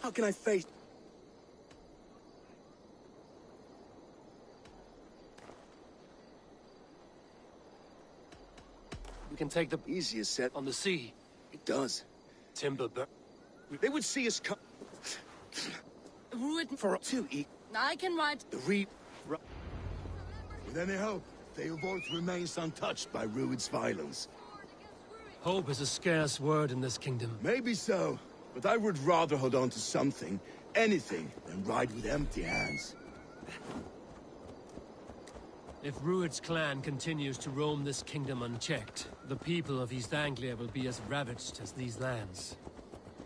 How can I face... We can take the easiest set on the sea. It does. Timber burn. They would see us come... Ruin For to eat I can ride. the reap. With any hope, Theovorth remains untouched by Rued's violence. Hope is a scarce word in this kingdom. Maybe so, but I would rather hold on to something, anything, than ride with empty hands. If Rued's clan continues to roam this kingdom unchecked, the people of East Anglia will be as ravaged as these lands.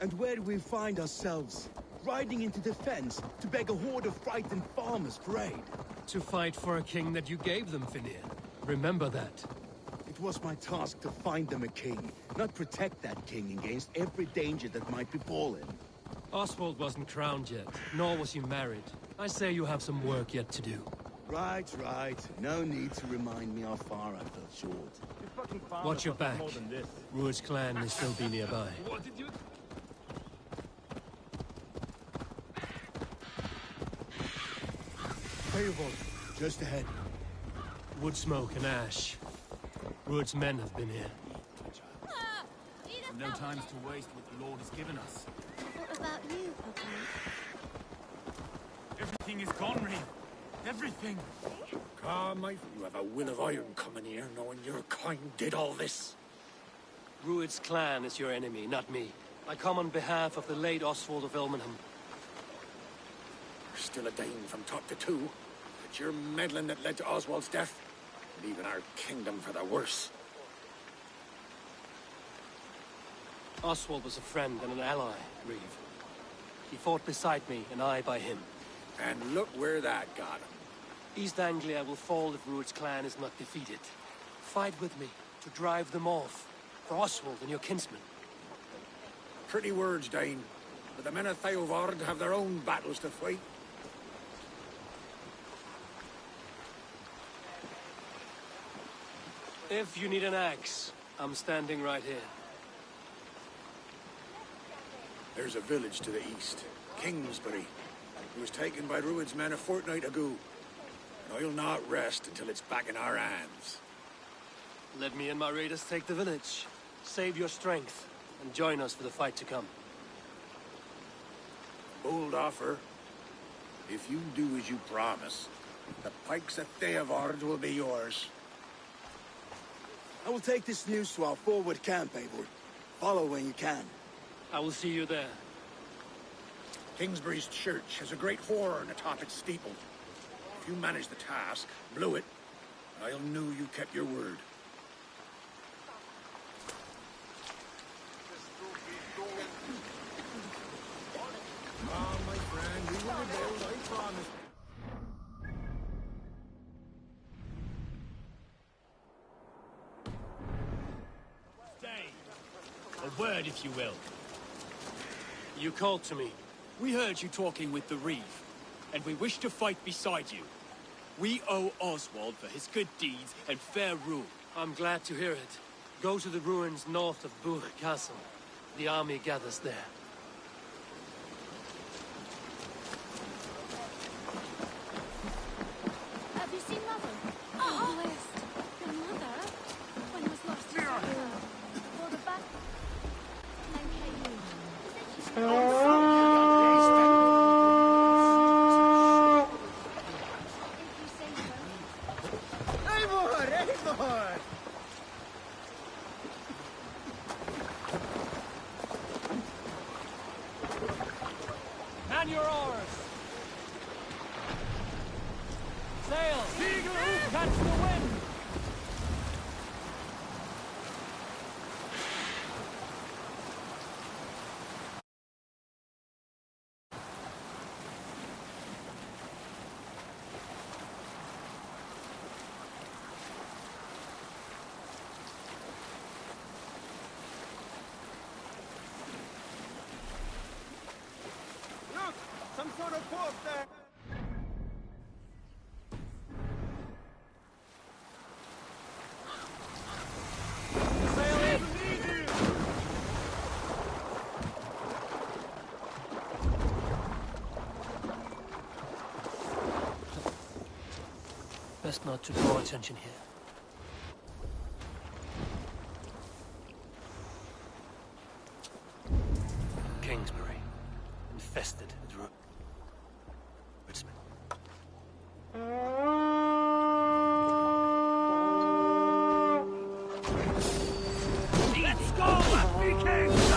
And where do we find ourselves? Riding into defense to beg a horde of frightened farmers for aid. To fight for a king that you gave them, Finir. Remember that. It was my task to find them a king, not protect that king against every danger that might befall him. Oswald wasn't crowned yet, nor was he married. I say you have some work yet to do. Right. No need to remind me how far I fell short. Watch your back. Rued's clan may still be nearby. What did you... Theovorth, just ahead. Wood smoke and ash. Rued's men have been here. No times to waste what the Lord has given us. What about you, Papa? Everything is gone, Reeve. Everything. Mate, you have a will of iron coming here, knowing your kind did all this. Rued's clan is your enemy, not me. I come on behalf of the late Oswald of Ilmenham. You're still a Dane from top to two. It's your meddling that led to Oswald's death, leaving our kingdom for the worse. Oswald was a friend and an ally, Reeve. He fought beside me, and I by him. And look where that got him. East Anglia will fall if Rued's clan is not defeated. Fight with me to drive them off, for Oswald and your kinsmen. Pretty words, Dane. But the men of Theovard have their own battles to fight. If you need an axe, I'm standing right here. There's a village to the east, Kingsbury. It was taken by Rued's men a fortnight ago. And I'll not rest until it's back in our hands. Let me and my raiders take the village. Save your strength, and join us for the fight to come. Bold offer. If you do as you promise, the pikes of Theovard will be yours. I will take this news to our forward camp, Eivor. Follow when you can. I will see you there. Kingsbury's church has a great horn atop its steeple. If you manage the task, blew it, I'll know you kept your word. My friend, we will rebuild, I promise. Stay. A word, if you will. You called to me. We heard you talking with the Reeve, and we wish to fight beside you. We owe Oswald for his good deeds and fair rule. I'm glad to hear it. Go to the ruins north of Buch Castle. The army gathers there. Have you seen Mother? Oh, blessed. Your mother? When was lost to her? For the back... Man your oars! Sail! Catch the wind! Look! Some sort of port there! Sail in! Best not to draw attention here. Kingsbury. Infested with woodsmen. Let's go, Vikings!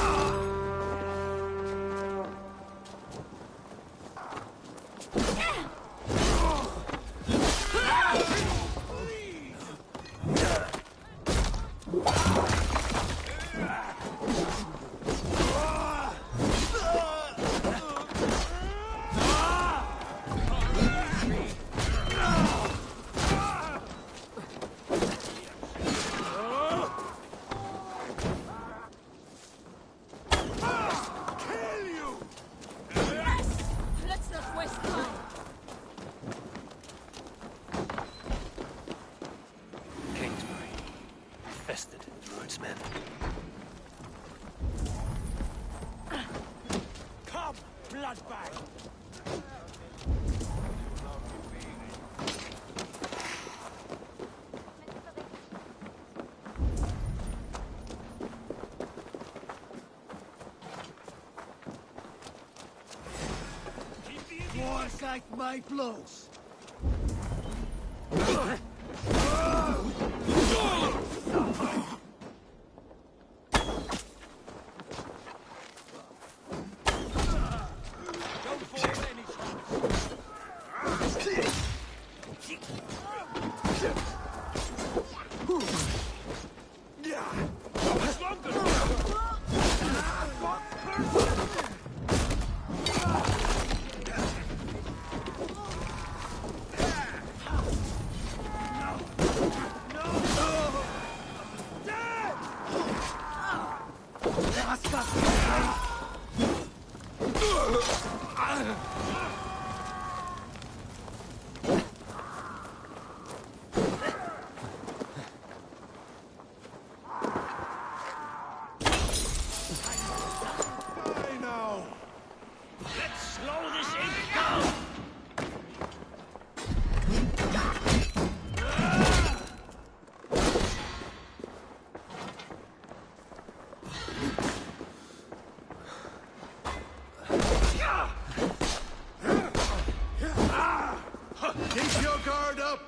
Let's not waste time. Kingsbury. Infested with woodsmen. Come, bloodbag! More like my blows. Keep your guard up!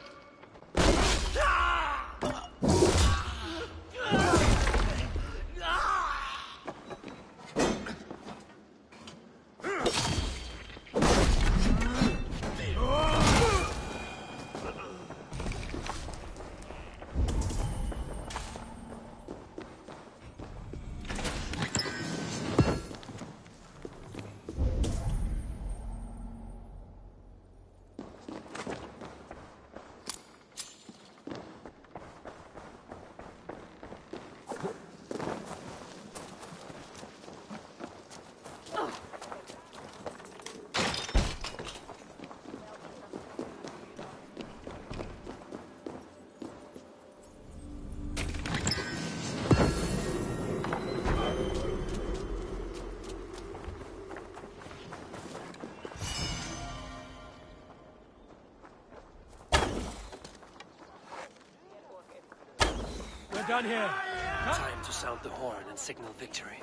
We're done here. Time to sound the horn and signal victory.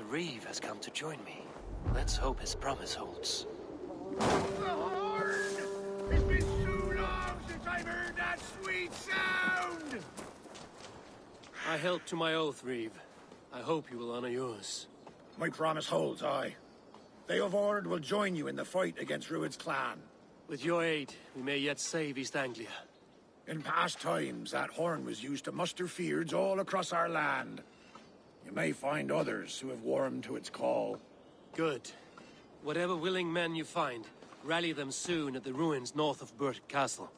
Reeve has come to join me. Let's hope his promise holds. The horn! It's been so long since I've heard that sweet sound! I held to my oath, Reeve. I hope you will honor yours. My promise holds, aye. They of Ord will join you in the fight against Rued's clan. With your aid, we may yet save East Anglia. In past times, that horn was used to muster fyrds all across our land. You may find others who have warmed to its call. Good. Whatever willing men you find, rally them soon at the ruins north of Burt Castle.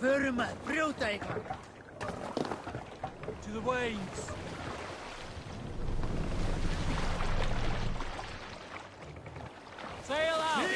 Verma, Broteiger! To the waves! Sail out!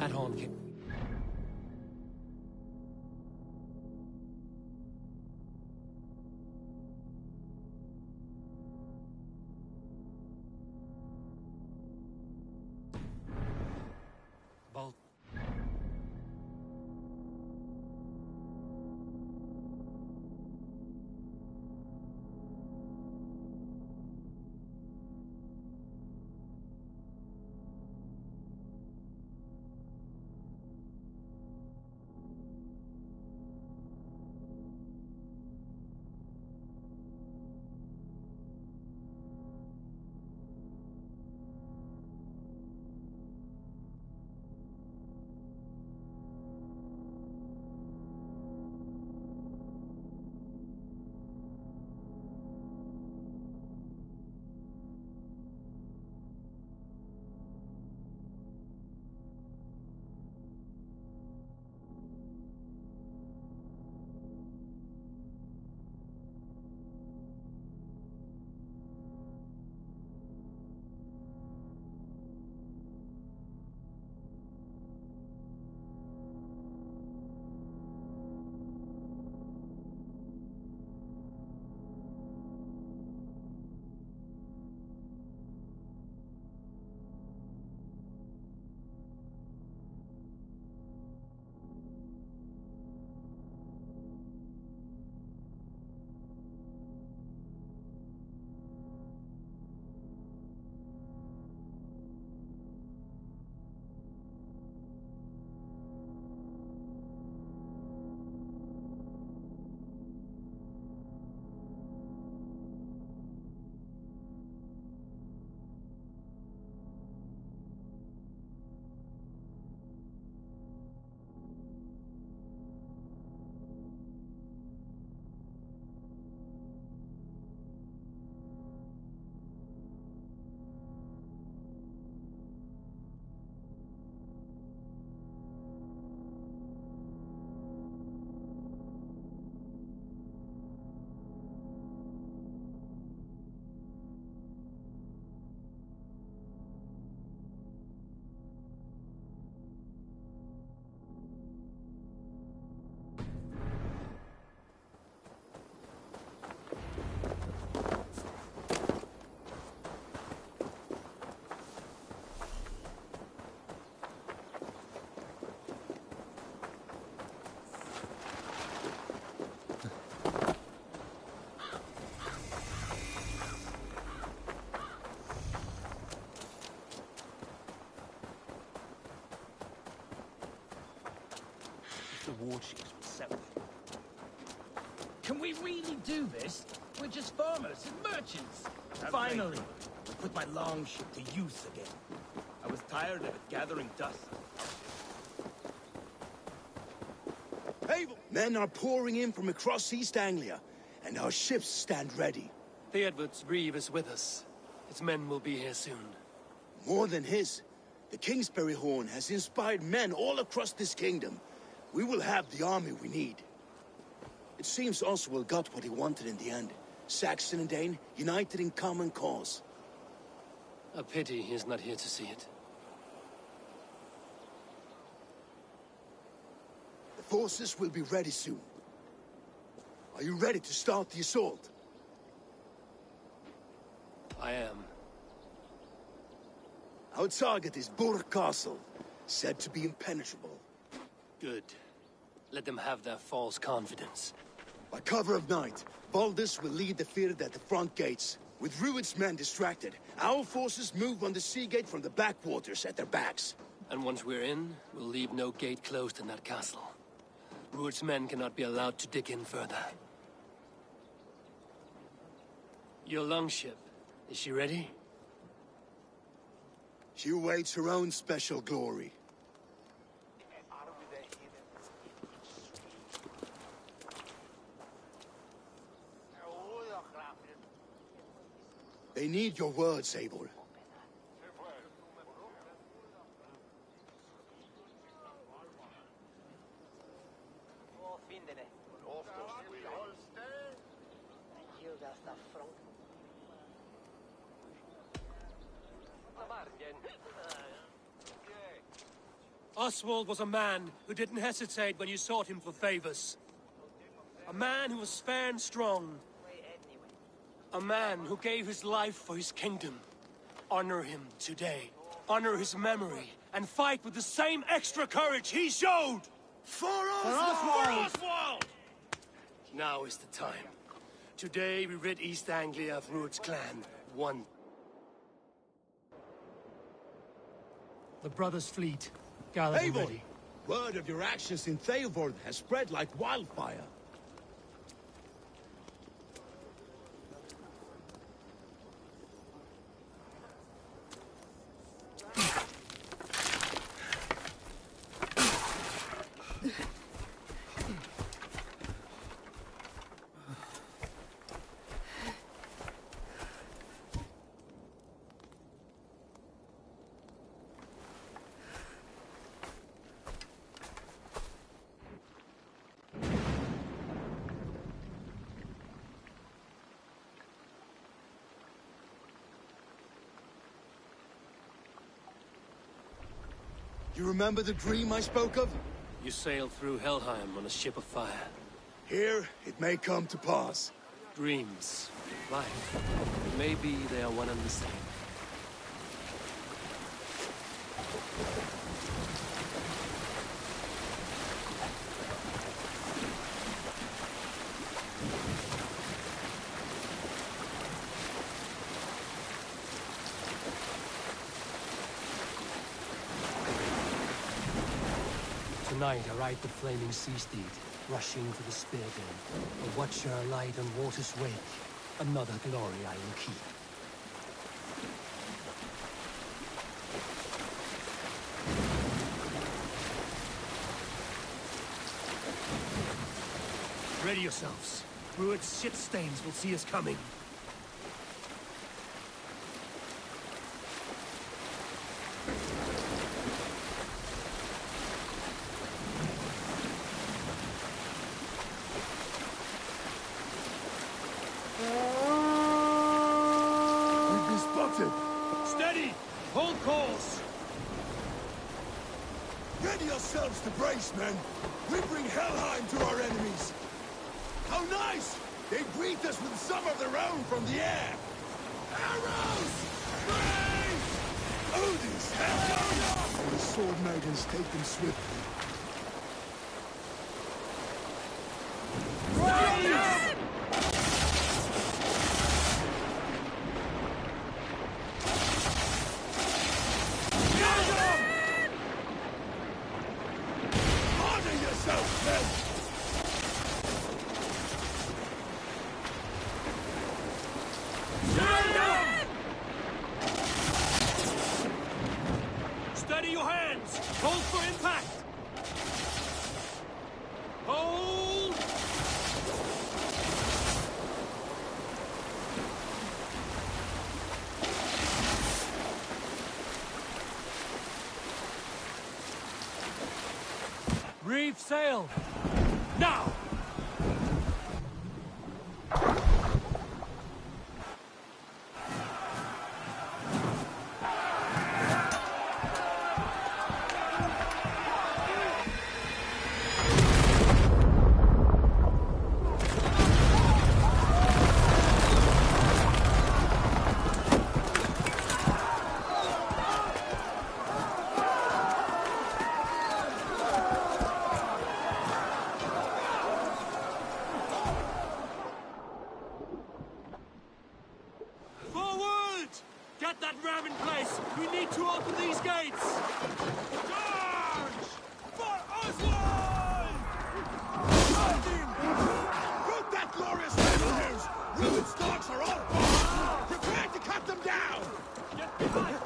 That horn came. Bolt. warships will settle it. Can we really do this? We're just farmers and merchants. Finally, I put my longship to use again. I was tired of it gathering dust. Abel! Men are pouring in from across East Anglia, and our ships stand ready. The Edward's Reeve is with us. His men will be here soon. More than his. The Kingsbury Horn has inspired men all across this kingdom. We will have the army we need. It seems Oswald got what he wanted in the end. Saxon and Dane united in common cause. A pity he is not here to see it. The forces will be ready soon. Are you ready to start the assault? I am. Our target is Burg Castle, said to be impenetrable. Good. Let them have their false confidence. By cover of night, Baldus will lead the field at the front gates. With Rued's men distracted, our forces move on the sea gate from the backwaters at their backs. And once we're in, we'll leave no gate closed in that castle. Rued's men cannot be allowed to dig in further. Your longship, is she ready? She awaits her own special glory. They need your words, Abel. Oswald was a man who didn't hesitate when you sought him for favors. A man who was fair and strong. A man who gave his life for his kingdom. Honor him today. Honor his memory. And fight with the same extra courage he showed! For Oswald! For Oswald! Now is the time. Today we rid East Anglia of Rued's clan. One. The brothers' fleet. Gathered and Eivor! ready. Word of your actions in Theodord has spread like wildfire. You remember the dream I spoke of? You sailed through Helheim on a ship of fire. Here, it may come to pass. Dreams, life. Maybe they are one and the same. Tonight I ride the flaming sea steed, rushing to the spear game. A watcher light on water's wake. Another glory I will keep. Ready yourselves. Rued's shit stains will see us coming. We've been spotted! Steady! Hold course! Ready yourselves to brace, men! We bring Helheim to our enemies! How nice! They greet us with some of their own from the air! Arrows! Brace! Odin's hell! The sword maidens take them swiftly. Honor yourself, men! compact! Hold! Reef sail! Now! Forward! Get that ram in place! We need to open these gates! Charge! For Oswald! Root that glorious battle news! Ruben's dogs are all gone! Prepare to cut them down! Get behind!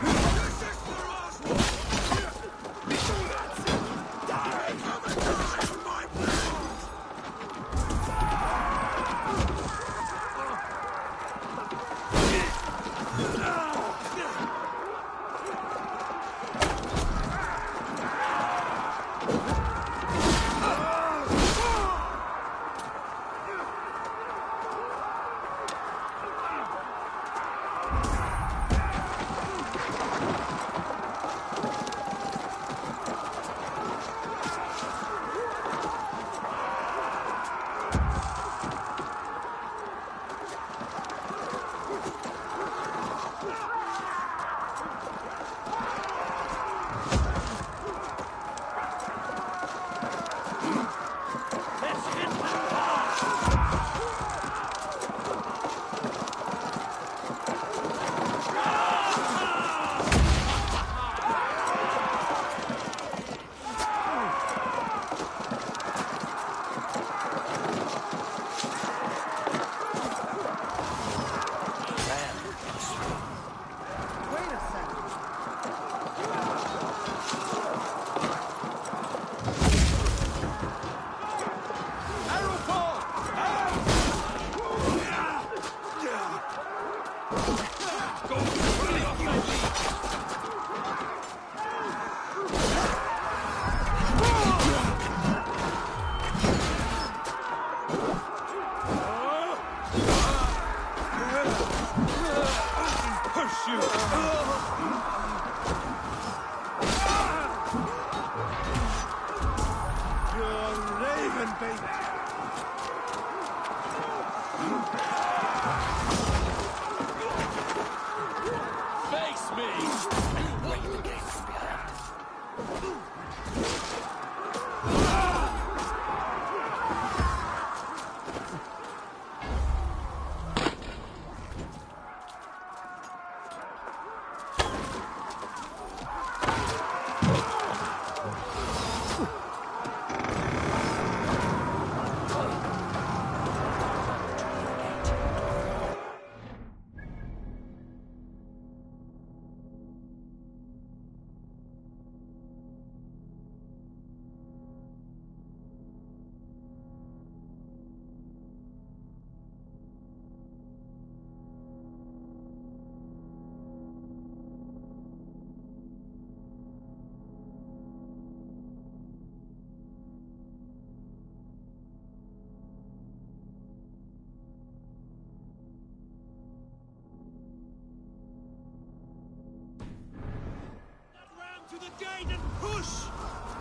This is for Oswald! Die! Come and die for my blood! To the gate and push!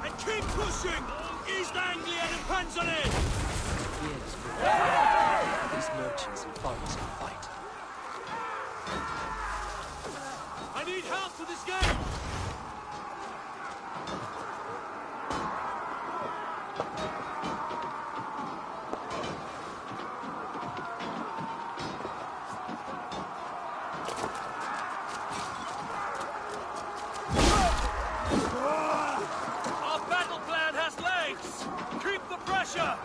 And keep pushing! East Anglia depends on it! These merchants and farmers can fight. I need help to this gate! pressure!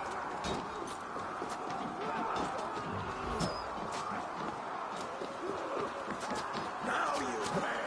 Now you pay!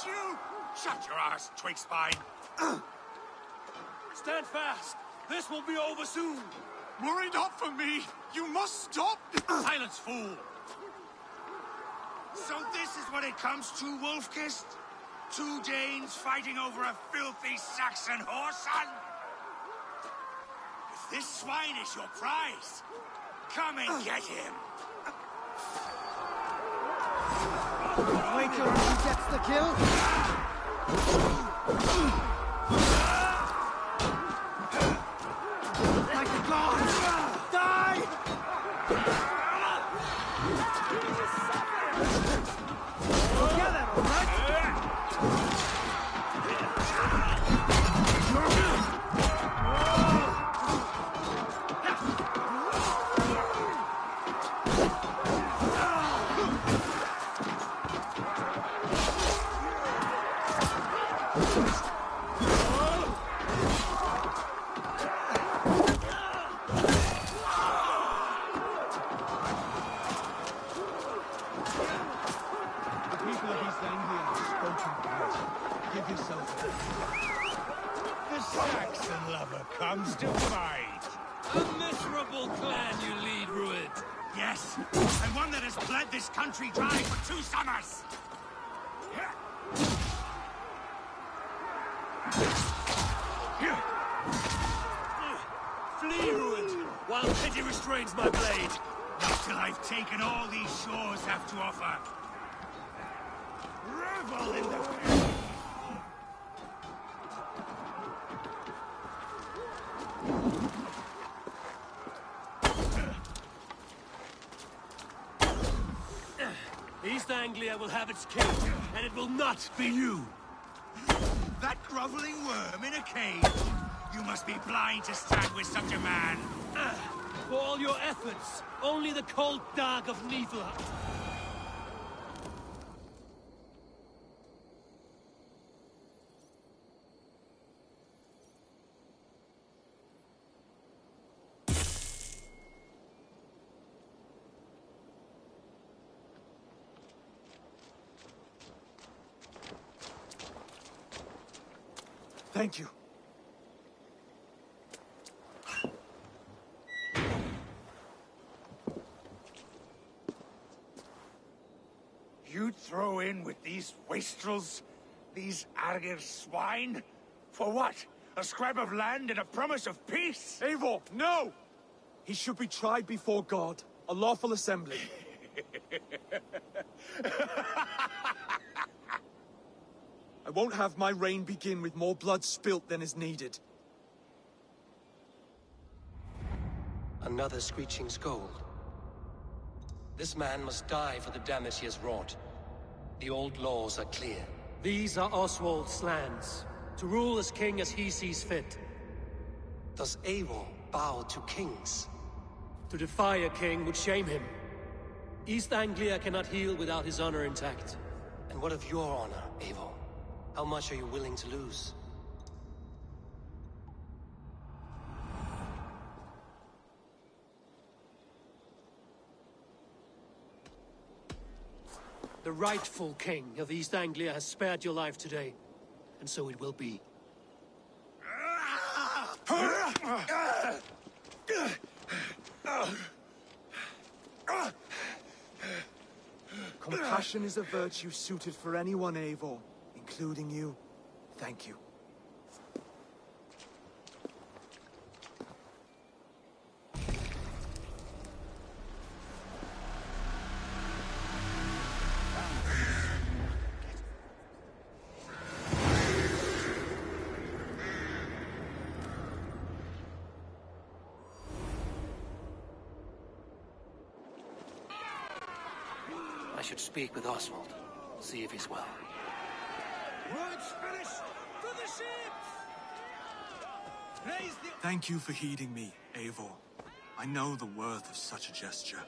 you! Shut your arse, twig spine! Stand fast! This will be over soon! Worry not for me! You must stop! Silence, fool! So this is what it comes to, Wolfkist? 2 Danes fighting over a filthy Saxon whoreson? If this swine is your prize, come and get him! Wait till he gets the kill. Like the gods! Die! Together, all right? The Saxon lover comes to fight. A miserable clan you lead, Rued. Yes, and one that has bled this country dry for 2 summers. Flee, Rued, while pity restrains my blade. Not till I've taken all these shores have to offer. Revel in the... East Anglia will have its king, and it will not be you. That groveling worm in a cave? You must be blind to stand with such a man. For all your efforts, only the cold dark of Nifla. Thank you. You'd throw in with these wastrels? These Argir swine? For what? A scrap of land and a promise of peace? Eivor, no! He should be tried before God, a lawful assembly. I won't have my reign begin with more blood spilt than is needed. Another screeching scold. This man must die for the damage he has wrought. The old laws are clear. These are Oswald's lands, to rule as king as he sees fit. Does Eivor bow to kings? To defy a king would shame him. East Anglia cannot heal without his honor intact. And what of your honor, Eivor? How much are you willing to lose? The rightful king of East Anglia has spared your life today, and so it will be. Compassion is a virtue suited for anyone, Eivor, including you. Thank you. I should speak with Oswald. See if he's well. Words finished! To the ships! Raise the... Thank you for heeding me, Eivor. I know the worth of such a gesture.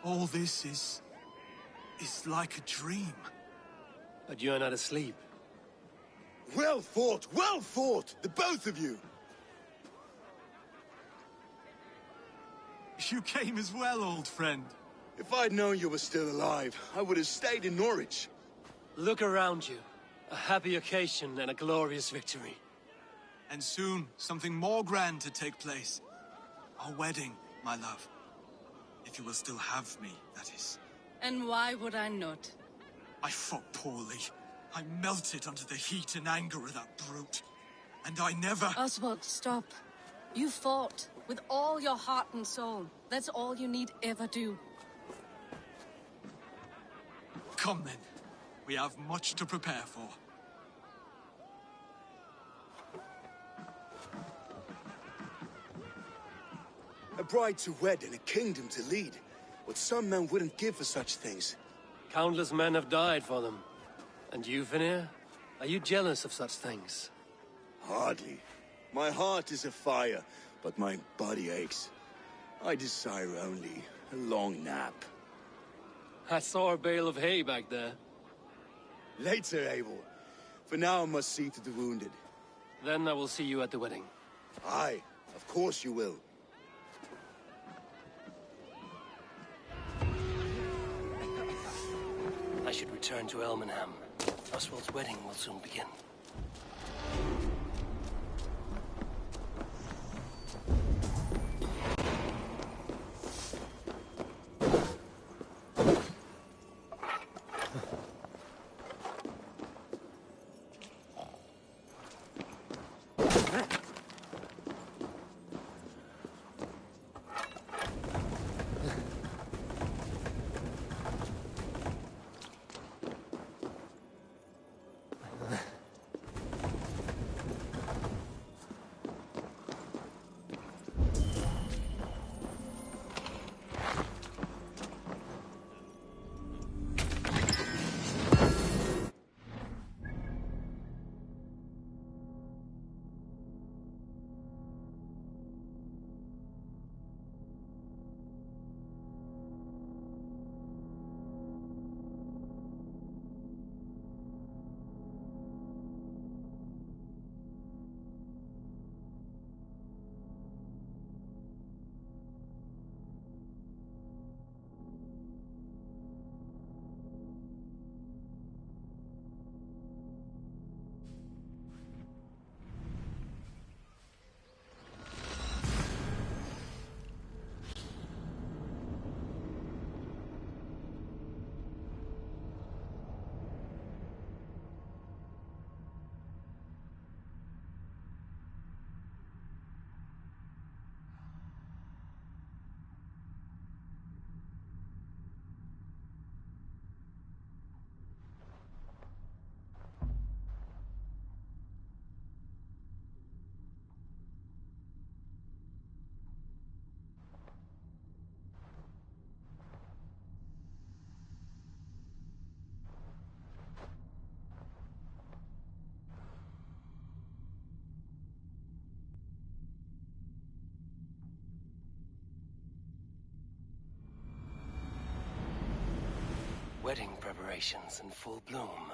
All this is like a dream. But you're not asleep. Well fought, the both of you! You came as well, old friend. If I'd known you were still alive, I would have stayed in Norwich. Look around you. A happy occasion and a glorious victory. And soon, something more grand to take place. Our wedding, my love. If you will still have me, that is. And why would I not? I fought poorly. I melted under the heat and anger of that brute. And I never... Oswald, stop. You fought with all your heart and soul. That's all you need ever do. Come then. We have much to prepare for. A bride to wed and a kingdom to lead. What some men wouldn't give for such things. Countless men have died for them. And you, Vanir? Are you jealous of such things? Hardly. My heart is afire, but my body aches. I desire only a long nap. I saw a bale of hay back there. Later, Eivor. For now, I must see to the wounded. Then I will see you at the wedding. Aye, of course you will. I should return to Elmenham. Oswald's wedding will soon begin. Wedding preparations in full bloom.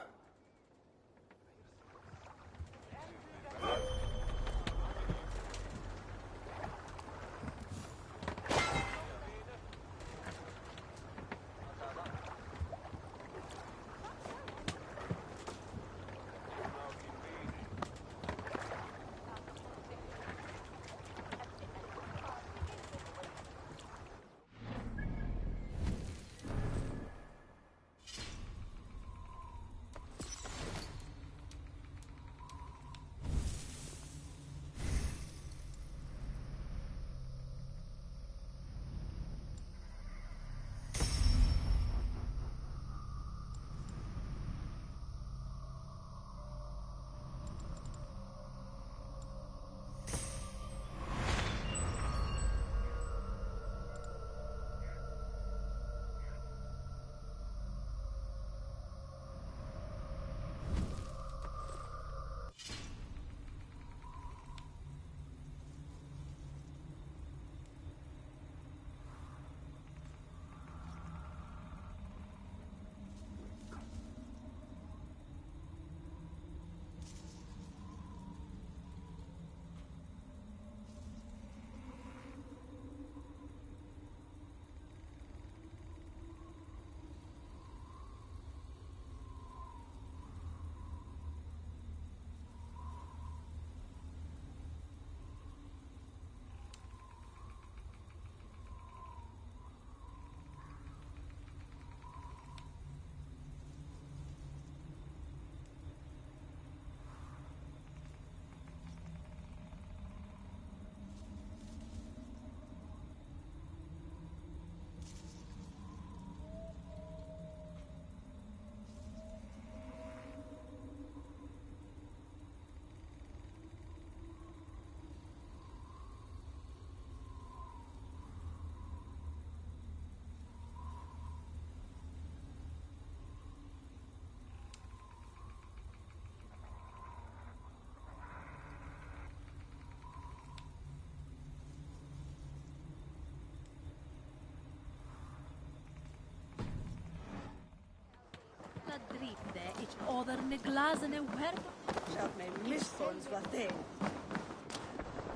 each other in the glass and a huerto.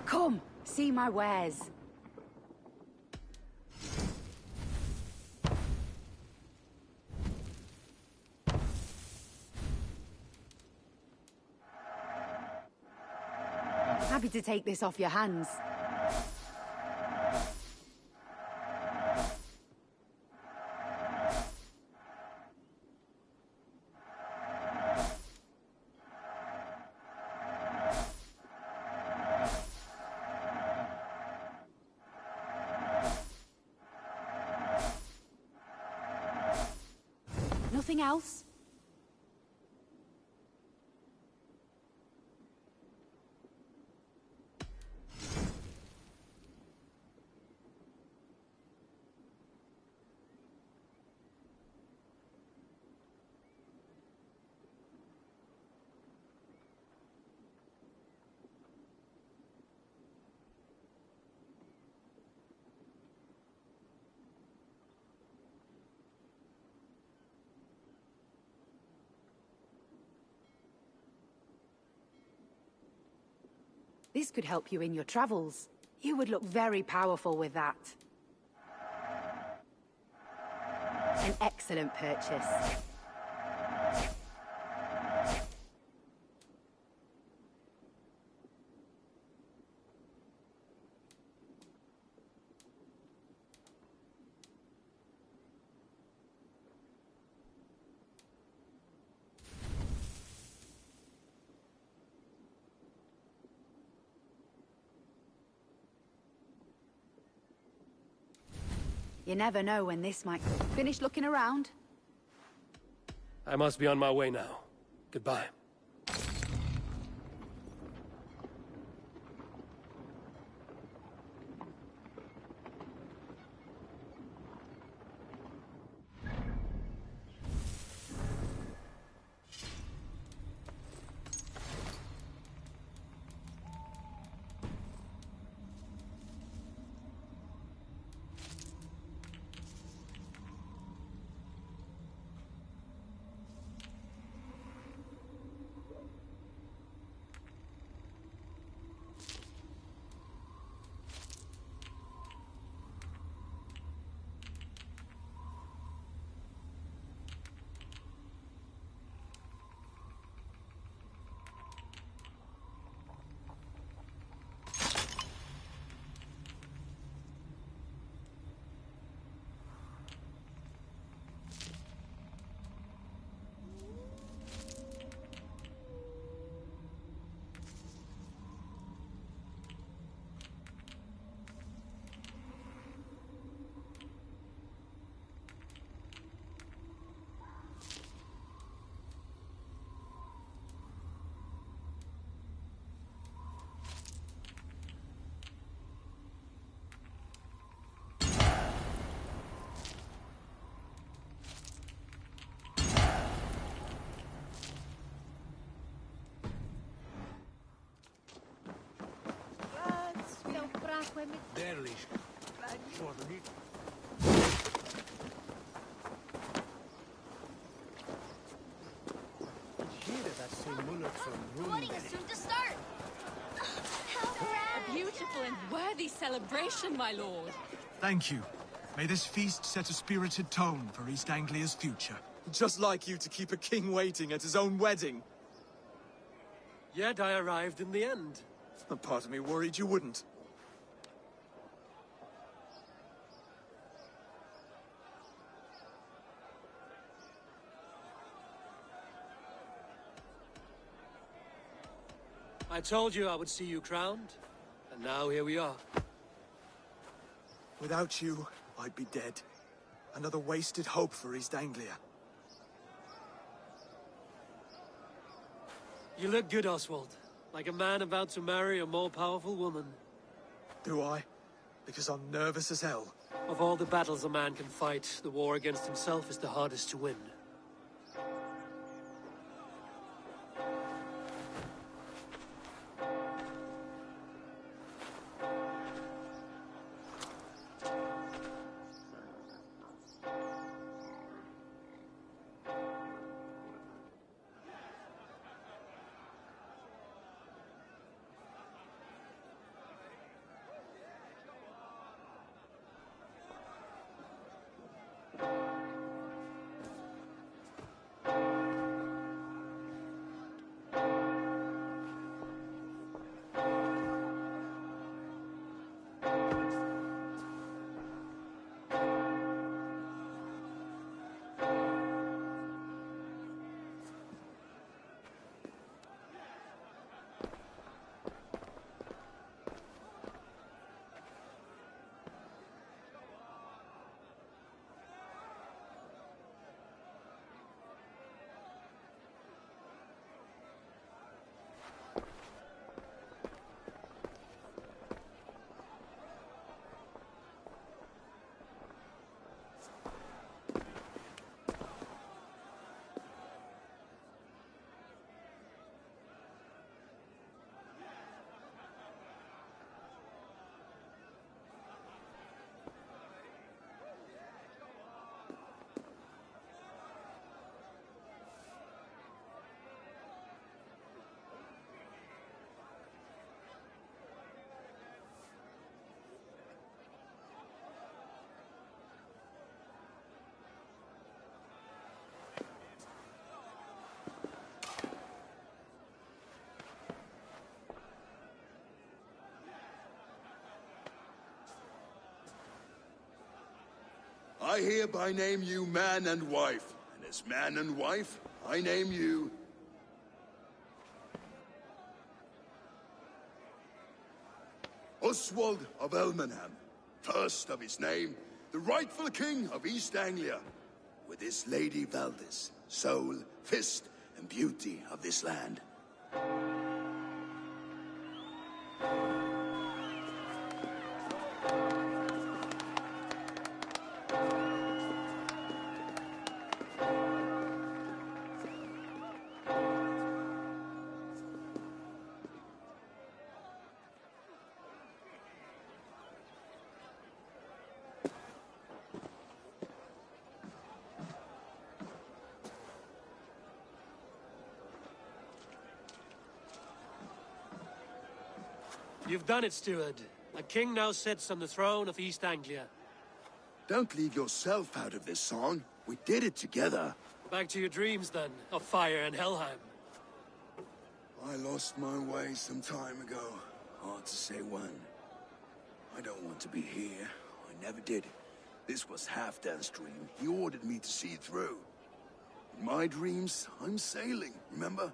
Come, see my wares. Happy to take this off your hands. Nothing else? This could help you in your travels. You would look very powerful with that. An excellent purchase. You never know when this might... Finish looking around? I must be on my way now. Goodbye. Wedding is soon to start. A beautiful and worthy celebration, my lord. Thank you. May this feast set a spirited tone for East Anglia's future. Just like you to keep a king waiting at his own wedding. Yet I arrived in the end. A part of me worried you wouldn't. I told you I would see you crowned, and now here we are. Without you, I'd be dead. Another wasted hope for East Anglia. You look good, Oswald. Like a man about to marry a more powerful woman. Do I? Because I'm nervous as hell. Of all the battles a man can fight, the war against himself is the hardest to win. I hereby name you man and wife. And as man and wife, I name you... Oswald of Elmenham, first of his name, the rightful king of East Anglia, with this Lady Valdis, soul, fist, and beauty of this land. You've done it, steward. A king now sits on the throne of East Anglia. Don't leave yourself out of this song. We did it together. Back to your dreams, then, of fire and Helheim. I lost my way some time ago. Hard to say when. I don't want to be here. I never did. This was Halfdan's dream. He ordered me to see it through. In my dreams, I'm sailing, remember?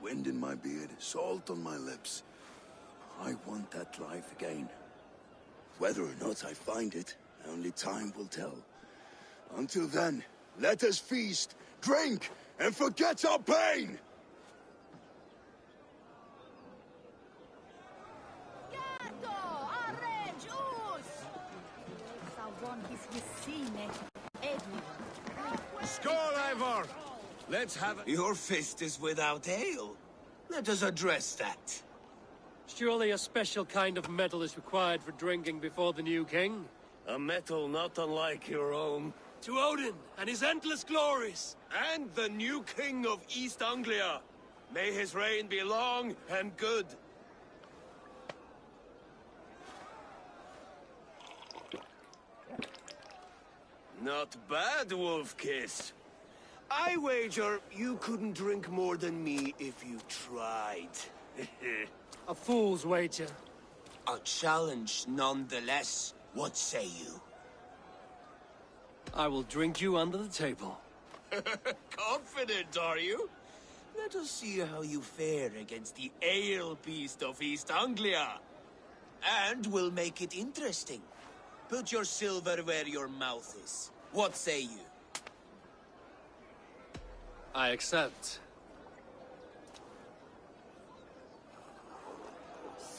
Wind in my beard, salt on my lips. I want that life again. Whether or not I find it, only time will tell. Until then, let us feast, drink, and forget our pain! Skål, Ivor! Let's have it. Your fist is without ale. Let us address that. Surely a special kind of metal is required for drinking before the new king? A metal not unlike your own. To Odin and his endless glories! And the new king of East Anglia. May his reign be long and good. Not bad, Wolf-Kiss. I wager you couldn't drink more than me if you tried. A fool's wager. A challenge nonetheless. What say you? I will drink you under the table. Confident, are you? Let us see how you fare against the ale beast of East Anglia. And we'll make it interesting. Put your silver where your mouth is. What say you? I accept.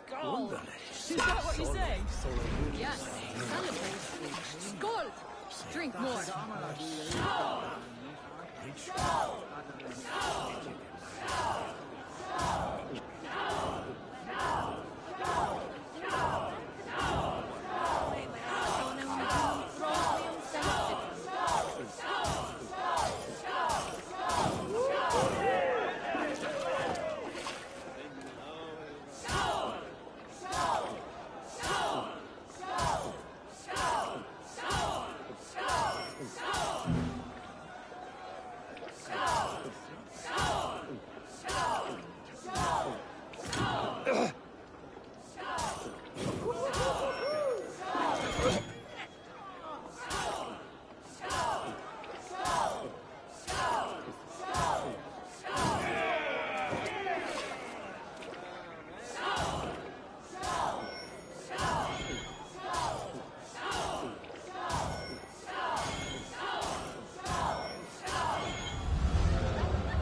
Skål! Is that what you say? Yes. Celebrate. Skål! Drink more.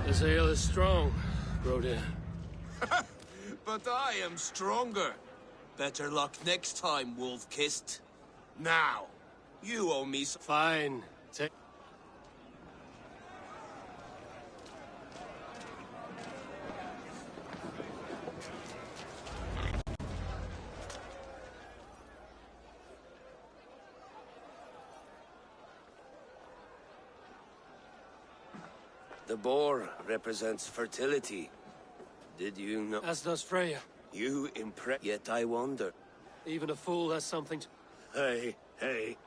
This ale is strong, Rodin. But I am stronger. Better luck next time, Wolf-Kissed. Now, you owe me some... Fine. Take... The boar represents fertility. Did you know? As does Freya. You impress... Yet I wonder. Even a fool has something to... Hey, hey.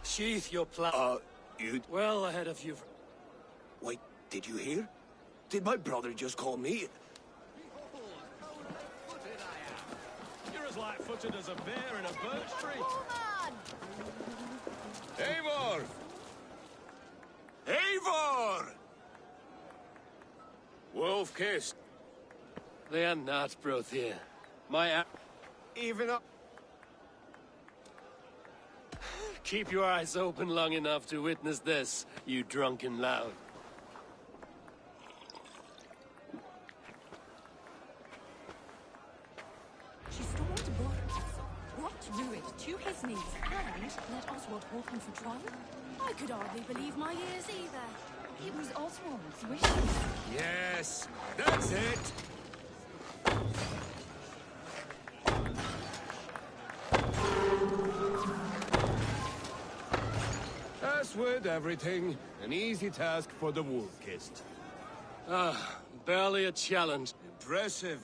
Sheath your plow. You... Well ahead of you. Wait, did you hear? Did my brother just call me? You're a flat-footed as a bear in a birch tree. Eivor! Eivor! Wolf-kissed. They are not brought here. Even up. Keep your eyes open long enough to witness this, you drunken lout. She stormed Borg, brought Ruid to his knees, and let Oswald hold him for trial? I could hardly believe my ears either. It was Oswald's wishes. Yes, that's it! As with everything, an easy task for the wolf-kissed. Ah, barely a challenge. Impressive.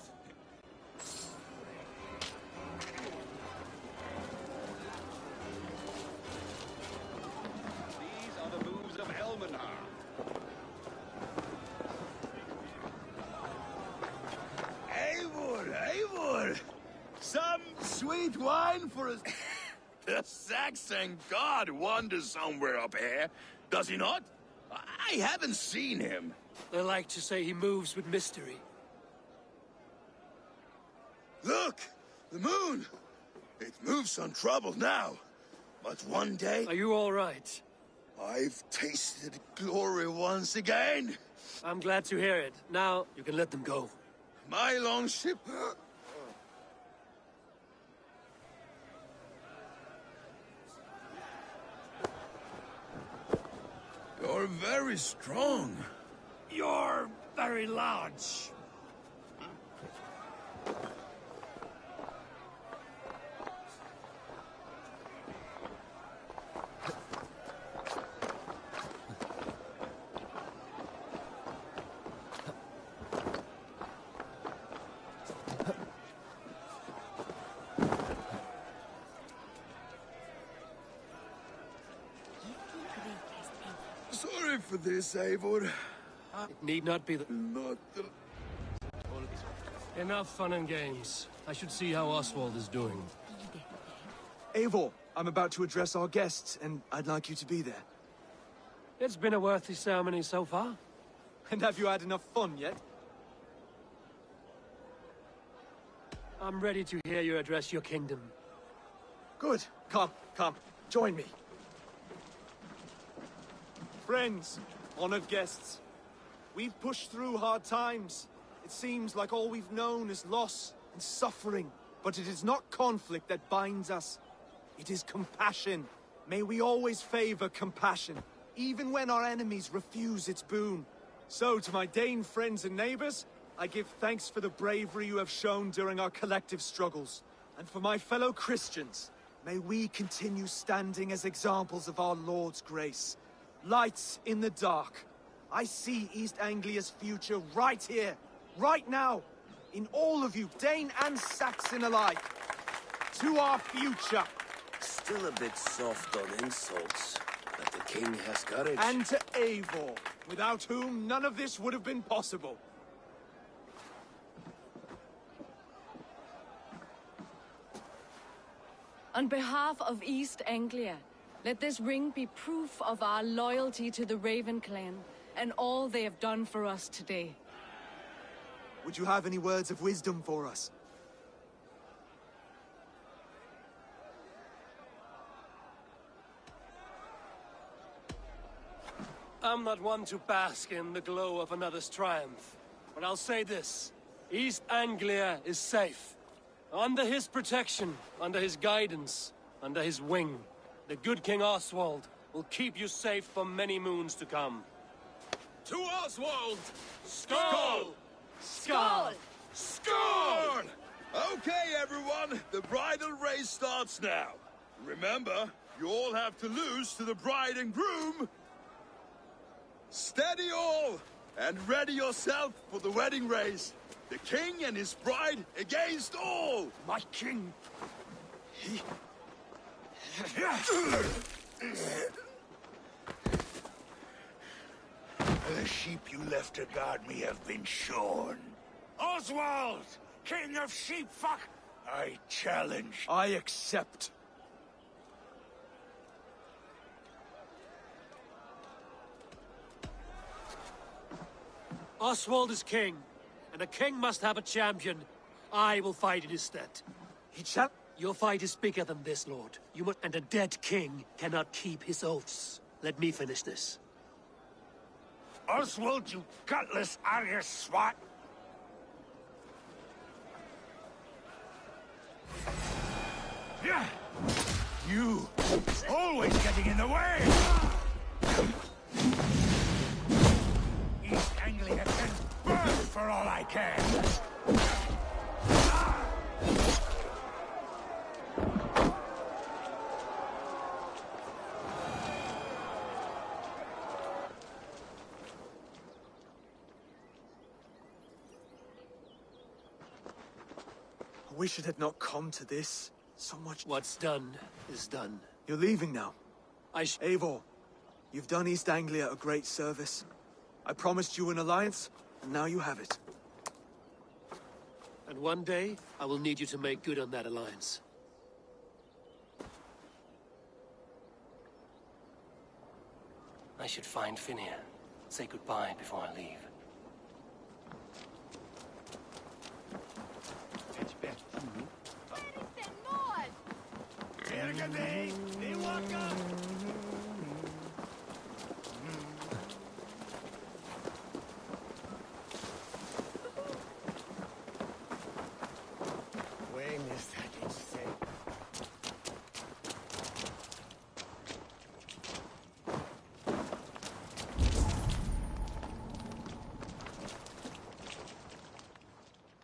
These are the moves of Elmenhar. Eivor, Eivor! Some sweet wine for us. The Saxon god wanders somewhere up here, does he not? I haven't seen him. They like to say he moves with mystery. Look! The moon! It moves untroubled now. But one day... Are you all right? I've tasted glory once again. I'm glad to hear it. Now, you can let them go. My longship... You're very strong. You're very large. Sorry for this, Eivor. It need not be the... Not the... Enough fun and games. I should see how Oswald is doing. Eivor, I'm about to address our guests, and I'd like you to be there. It's been a worthy ceremony so far. And have you had enough fun yet? I'm ready to hear you address your kingdom. Good. Come, join me. Friends, honored guests, we've pushed through hard times. It seems like all we've known is loss and suffering, but it is not conflict that binds us. It is compassion. May we always favor compassion, even when our enemies refuse its boon. So, to my Dane friends and neighbors, I give thanks for the bravery you have shown during our collective struggles. And for my fellow Christians, may we continue standing as examples of our Lord's grace. Lights in the dark. I see East Anglia's future right here, right now, in all of you, Dane and Saxon alike. To our future. Still a bit soft on insults, but the king has courage. And to Eivor, without whom none of this would have been possible. On behalf of East Anglia, let this ring be proof of our loyalty to the Raven clan and all they have done for us today. Would you have any words of wisdom for us? I'm not one to bask in the glow of another's triumph, but I'll say this. East Anglia is safe. Under his protection, under his guidance, under his wing. The good King Oswald will keep you safe for many moons to come. To Oswald! Skull! Skull! Scorn! Okay, everyone, the bridal race starts now. Remember, you all have to lose to the bride and groom. Steady all, and ready yourself for the wedding race. The king and his bride against all. My king! The sheep you left to guard me have been shorn. Oswald! King of sheepfuck! I challenge. I accept. Oswald is king, and a king must have a champion. I will fight in his stead. He shall... Your fight is bigger than this, Lord. You must... And a dead king cannot keep his oaths. Let me finish this. Oswald, you gutless Irish swat! Yeah! You! Always getting in the way! East Anglia can burn for all I care! I wish it had not come to this. So much... What's done is done. You're leaving now. I Eivor, you've done East Anglia a great service. I promised you an alliance, and now you have it. And one day, I will need you to make good on that alliance. I should find Finir. Say goodbye before I leave.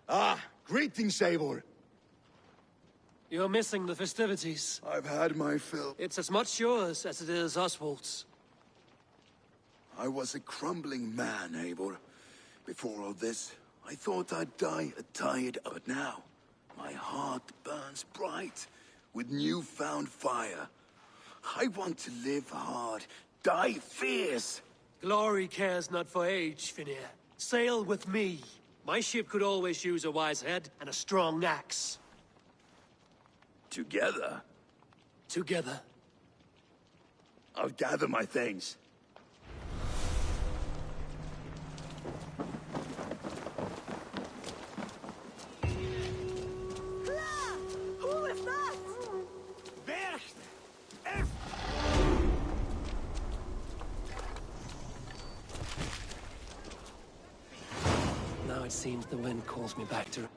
Ah, greetings, Eivor. You're missing the festivities. I've had my fill. It's as much yours as it is Oswald's. I was a crumbling man, Eivor. Before all this, I thought I'd die a tired, but now, my heart burns bright with newfound fire. I want to live hard, die fierce. Glory cares not for age, Finir. Sail with me. My ship could always use a wise head and a strong axe. Together? Together. I'll gather my things. Who is that? Now it seems the wind calls me back to...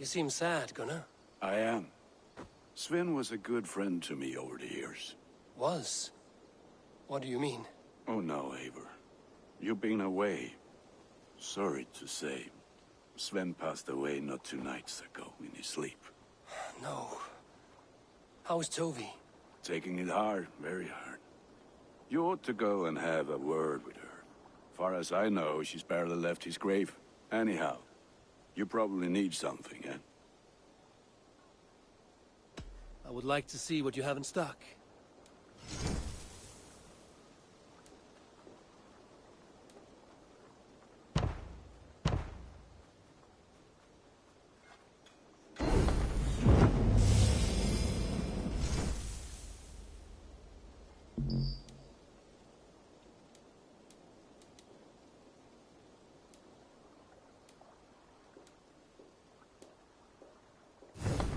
seem sad, Gunnar. I am. Sven was a good friend to me over the years. Was? What do you mean? Oh no, Eivor. You've been away. Sorry to say. Sven passed away not 2 nights ago in his sleep. No. How's Tovi? Taking it hard, very hard. You ought to go and have a word with her. Far as I know, she's barely left his grave. Anyhow, you probably need something, eh? I would like to see what you have in stock.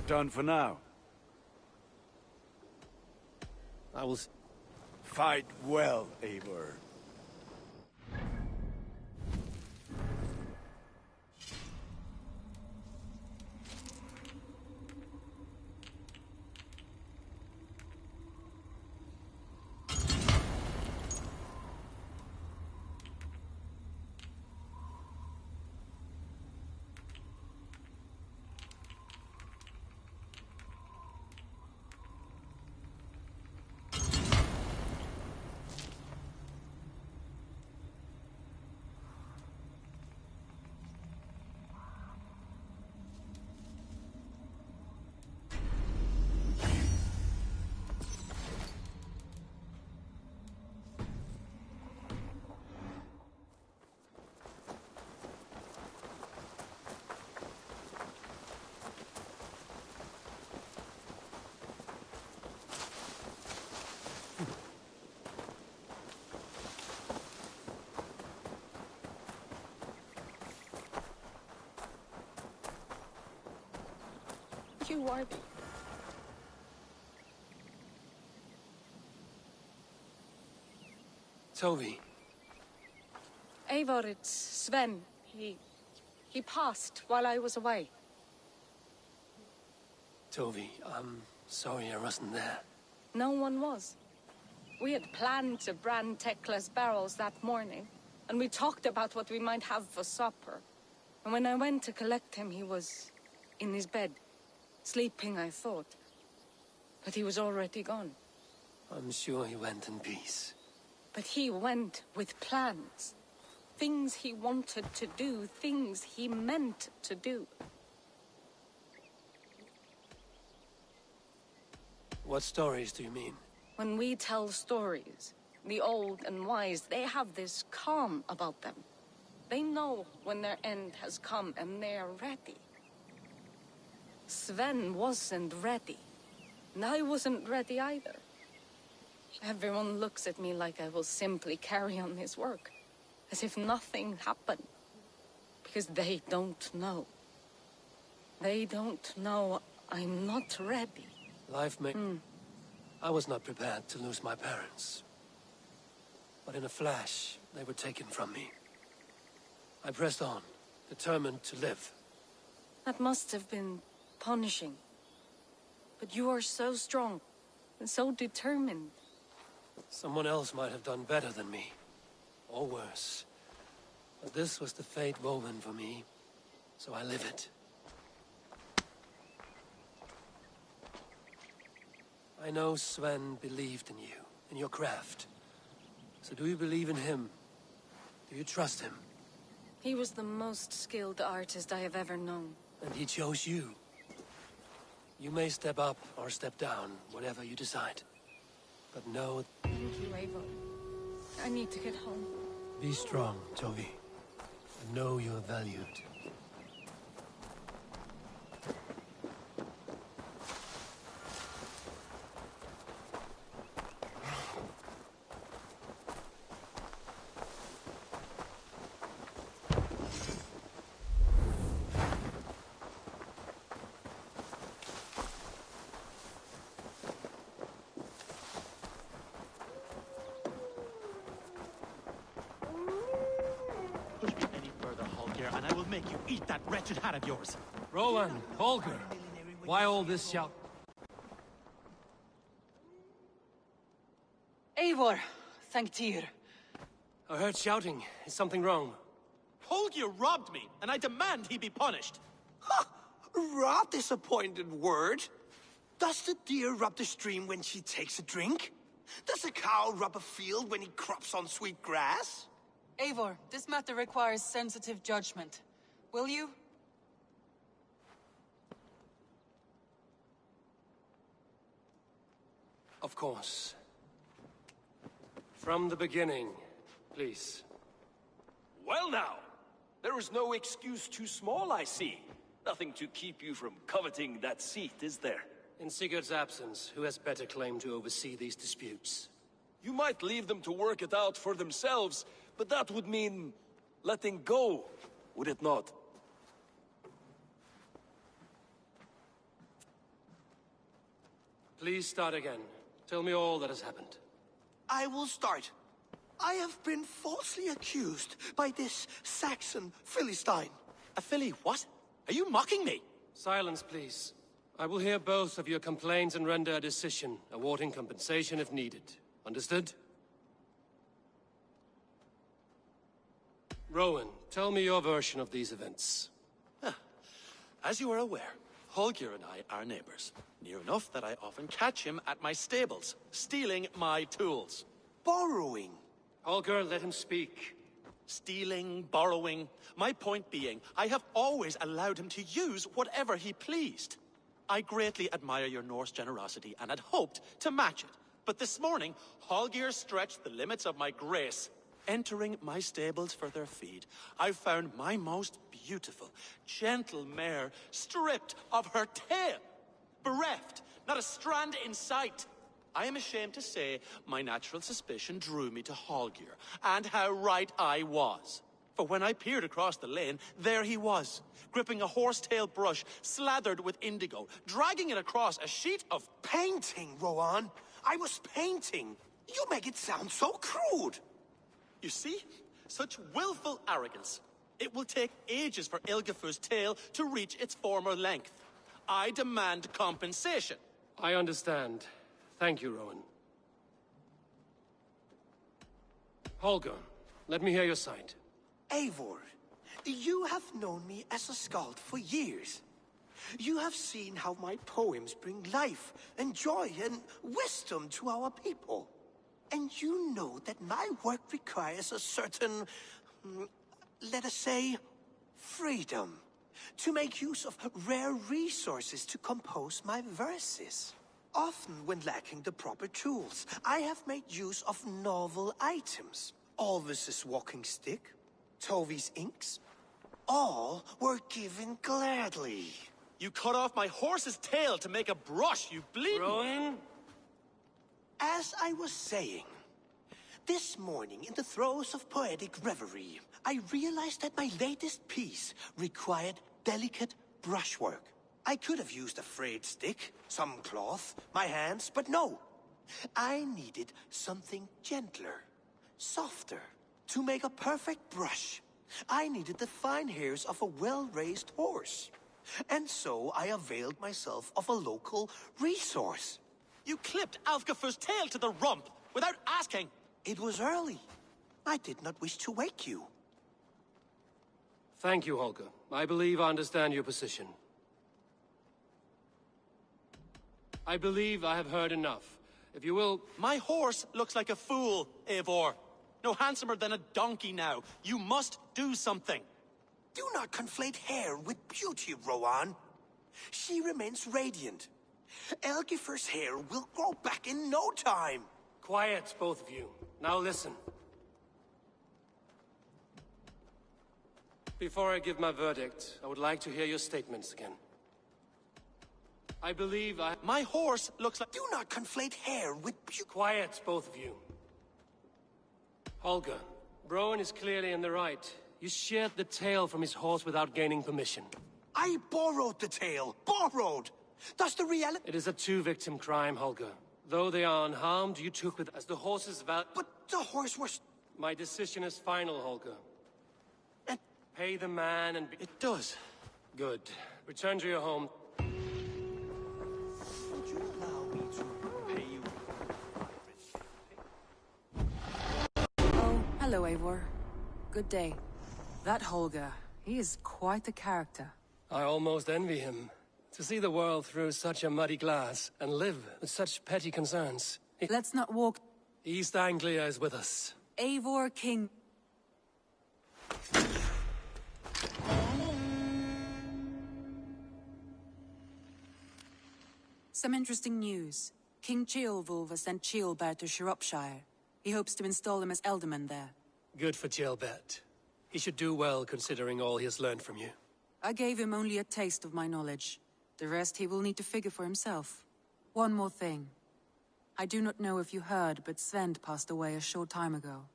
Done for now. I will... Fight well, Eivor. You are the... Tovi. Eivor, it's Sven. He passed while I was away. Tovi, I'm sorry I wasn't there. No one was. We had planned to brand Tekla's barrels that morning, and we talked about what we might have for supper. And when I went to collect him, he was in his bed. Sleeping, I thought. But he was already gone. I'm sure he went in peace. But he went with plans. Things he wanted to do, things he meant to do. What stories do you mean? When we tell stories, the old and wise, they have this calm about them. They know when their end has come and they are ready. Sven wasn't ready. And I wasn't ready either. Everyone looks at me like I will simply carry on his work. As if nothing happened. Because they don't know. They don't know I'm not ready. Life may... I was not prepared to lose my parents. But in a flash, they were taken from me. I pressed on, determined to live. That must have been punishing. But you are so strong, and so determined. Someone else might have done better than me. Or worse. But this was the fate woven for me, so I live it. I know Sven believed in you, in your craft. So do you believe in him? Do you trust him? He was the most skilled artist I have ever known. And he chose you. You may step up or step down, whatever you decide. But know... Thank you, Eivor. I need to get home. Be strong, Tovi. And know you are valued. Push me any further, Holger, and I will make you eat that wretched hat of yours. Rowan, Holger, why all this shout? Eivor, thank Tyr. I heard shouting. Is something wrong? Holger robbed me, and I demand he be punished. Ha! Raw disappointed word. Does the deer rub the stream when she takes a drink? Does a cow rub a field when he crops on sweet grass? Eivor, this matter requires sensitive judgment. Will you? Of course. From the beginning, please. Well now, there is no excuse too small, I see. Nothing to keep you from coveting that seat, is there? In Sigurd's absence, who has better claim to oversee these disputes? You might leave them to work it out for themselves, but that would mean letting go, would it not? Please start again. Tell me all that has happened. I will start. I have been falsely accused by this Saxon Philistine. A Philly what? Are you mocking me? Silence, please. I will hear both of your complaints and render a decision, awarding compensation if needed. Understood? Rowan, tell me your version of these events. As you are aware, Holger and I are neighbors. Near enough that I often catch him at my stables, stealing my tools. Borrowing. Holger, let him speak. Stealing, borrowing. My point being, I have always allowed him to use whatever he pleased. I greatly admire your Norse generosity and had hoped to match it. But this morning, Holger stretched the limits of my grace. Entering my stables for their feed, I found my most beautiful, gentle mare stripped of her tail. Bereft, not a strand in sight. I am ashamed to say my natural suspicion drew me to Holger, and how right I was. For when I peered across the lane, there he was, gripping a horsetail brush slathered with indigo, dragging it across a sheet of painting, Rowan. I was painting. You make it sound so crude. You see? Such willful arrogance. It will take ages for Ilgafur's tail to reach its former length. I demand compensation. I understand. Thank you, Rowan. Holger, let me hear your side. Eivor, you have known me as a skald for years. You have seen how my poems bring life and joy and wisdom to our people. And you know that my work requires a certain, let us say, freedom, to make use of rare resources to compose my verses. Often when lacking the proper tools, I have made use of novel items. Alvis's walking stick, Tovi's inks, all were given gladly. You cut off my horse's tail to make a brush, you bleeding... Rowan? As I was saying, this morning in the throes of poetic reverie, I realized that my latest piece required delicate brushwork. I could have used a frayed stick, some cloth, my hands, but no. I needed something gentler, softer. To make a perfect brush, I needed the fine hairs of a well-raised horse. And so I availed myself of a local resource. You clipped Alfgafur's tail to the rump, without asking. It was early. I did not wish to wake you. Thank you, Holger. I believe I understand your position. I believe I have heard enough. If you will... My horse looks like a fool, Eivor. No handsomer than a donkey now. You must do something. Do not conflate hair with beauty, Rowan. She remains radiant. Elgifur's hair will grow back in no time. Quiet, both of you. Now listen. Before I give my verdict, I would like to hear your statements again. I believe My horse looks like... Do not conflate hair with beauty. Quiet, both of you. Holger, Rowan is clearly in the right. You sheared the tail from his horse without gaining permission. I borrowed the tail. Borrowed! Does the reality... It is a two-victim crime, Holger. Though they are unharmed, you took with as the horse's But the horse was... My decision is final, Holger. And... Pay the man and... It does. Good. Return to your home. Would you allow me to pay you? Oh, hello, Eivor. Good day. That Holger, he is quite a character. I almost envy him. To see the world through such a muddy glass, and live with such petty concerns. Let's not walk... East Anglia is with us. Eivor King... Some interesting news. King Ceolwulf has sent Ceolbert to Shropshire. He hopes to install him as Ealdorman there. Good for Ceolbert. He should do well considering all he has learned from you. I gave him only a taste of my knowledge. The rest he will need to figure for himself. One more thing. I do not know if you heard, but Sven passed away a short time ago.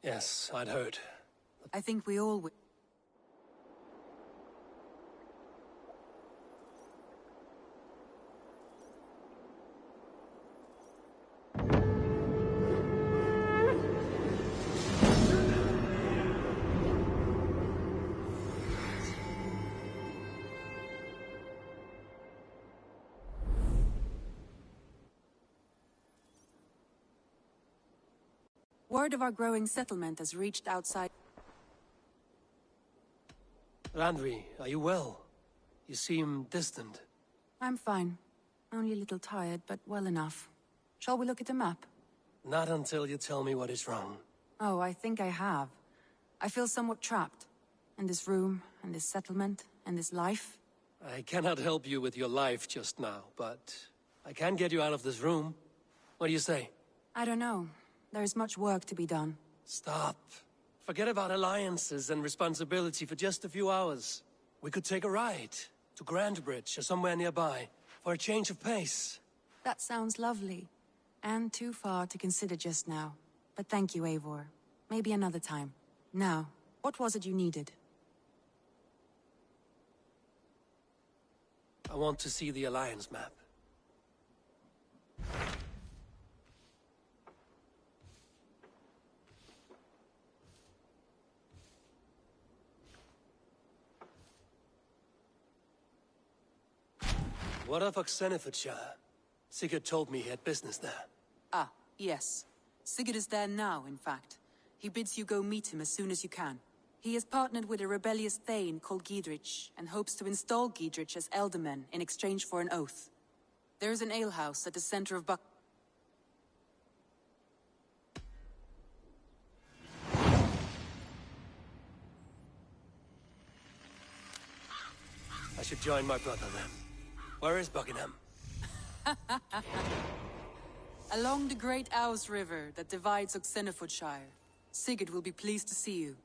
Yes, I'd heard. I think we all... Word of our growing settlement has reached outside... Randvi, are you well? You seem distant. I'm fine. Only a little tired, but well enough. Shall we look at the map? Not until you tell me what is wrong. Oh, I think I have. I feel somewhat trapped. In this room, in this settlement, in this life. I cannot help you with your life just now, but I can get you out of this room. What do you say? I don't know. There is much work to be done. Stop. Forget about alliances and responsibility for just a few hours. We could take a ride to Grandbridge or somewhere nearby for a change of pace. That sounds lovely. And too far to consider just now. But thank you, Eivor. Maybe another time. Now, what was it you needed? I want to see the Alliance map. What of Oxenfordshire? Sigurd told me he had business there. Ah, yes. Sigurd is there now, in fact. He bids you go meet him as soon as you can. He has partnered with a rebellious Thane called Giedrich, and hopes to install Giedrich as Ealdorman in exchange for an oath. There is an alehouse at the center of I should join my brother then. Where is Buckingham? Along the great Ouse River that divides Oxenfordshire. Sigurd will be pleased to see you.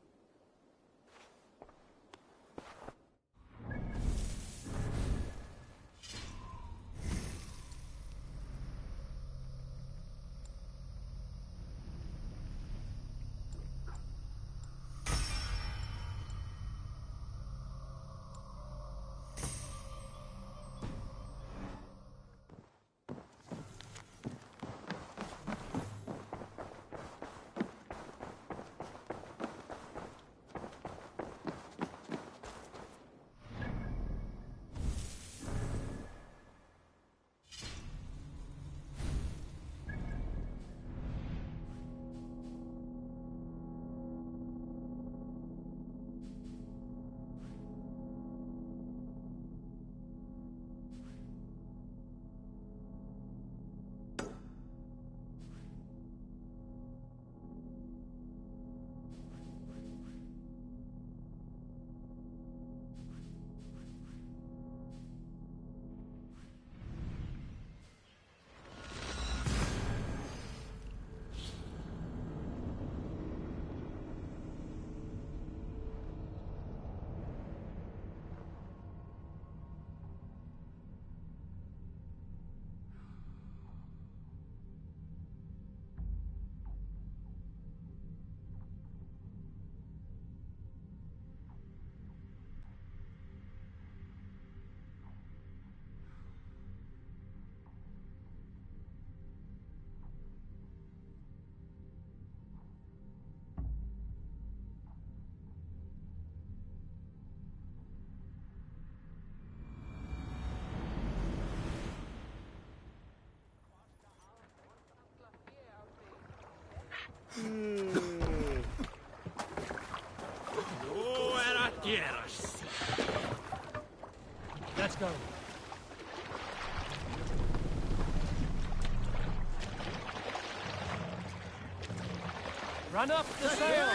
go. Run up the sail!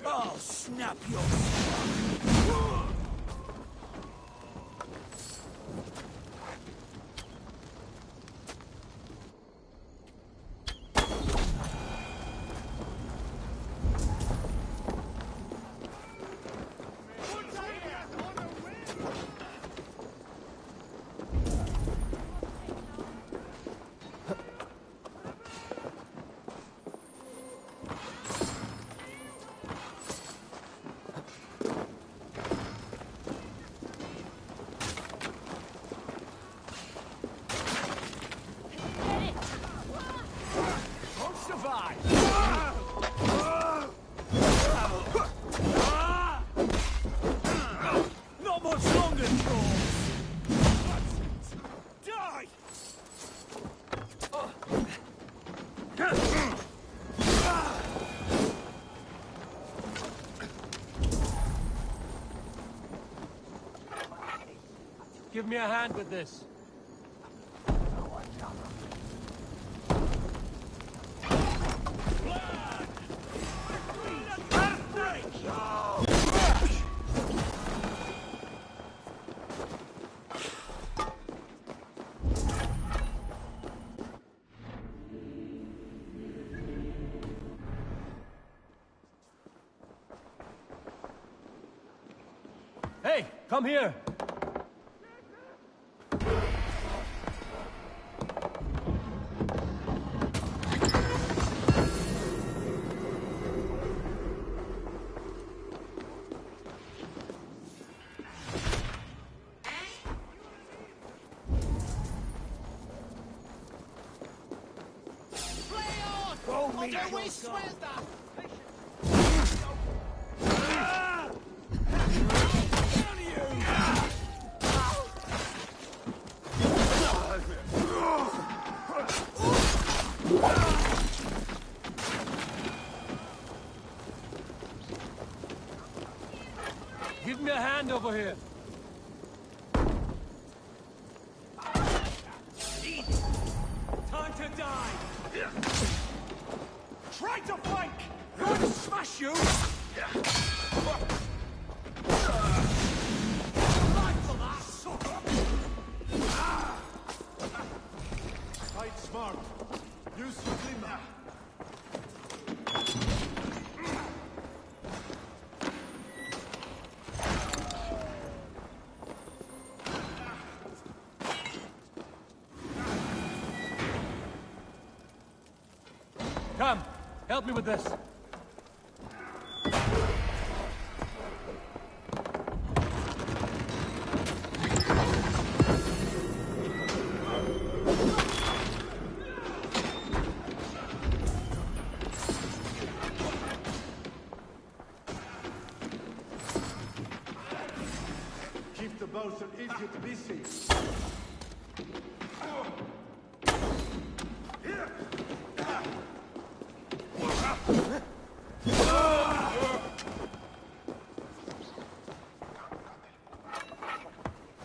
I'll snap your... Not much longer, trolls! Die! Give me a hand with this. Hey, come here! Give me a hand over here. Time to die! Try to flank! I'm gonna smash you! Fight smart. Use your glimmer. Come, help me with this. Keep the get busy.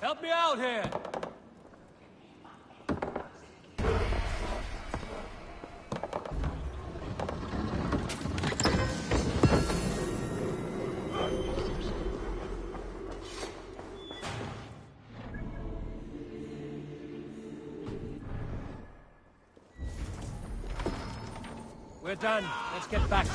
Help me out here! We're done. Let's get back.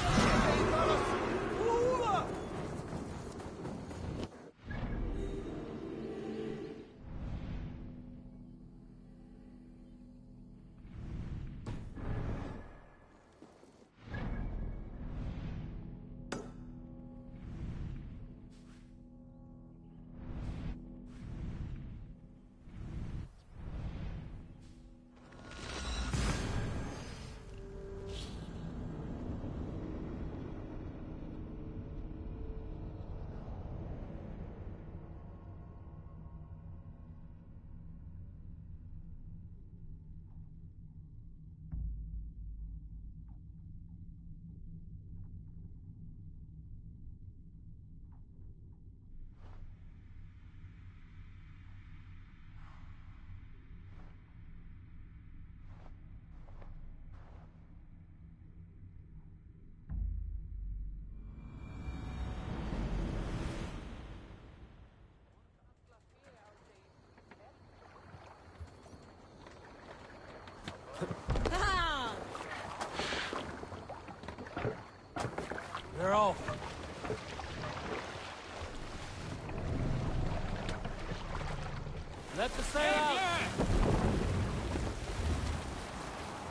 We're off. Let the sail out.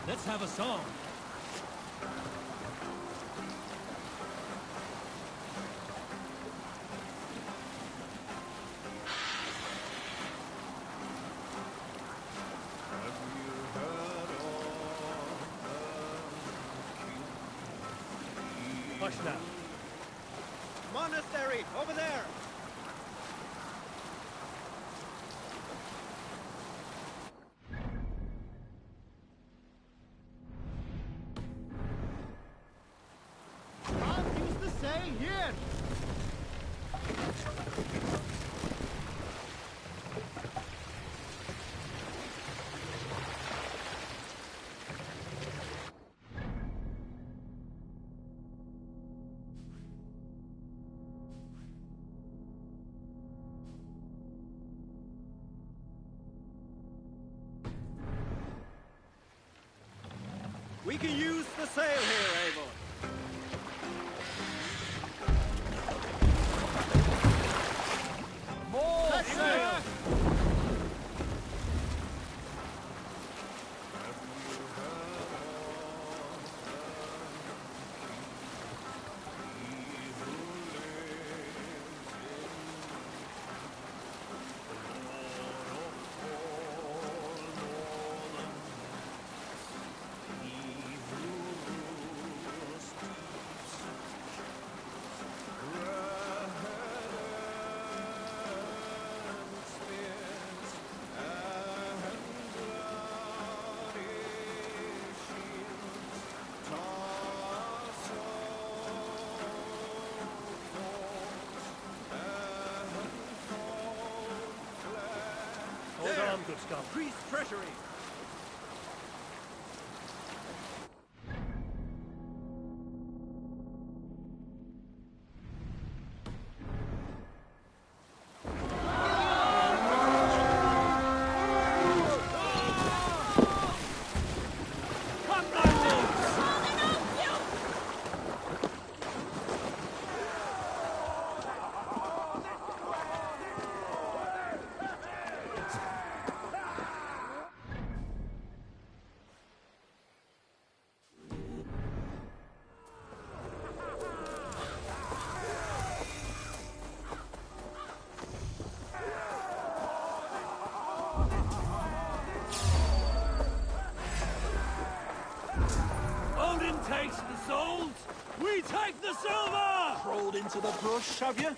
Let's have a song. Hush now. Monastery, over there! Can't use the sail here! We can use the sail here, Abel. More sail! Hold on, good scum. Increase treasury! Odin takes the souls, we take the silver! Crawled into the brush, have you?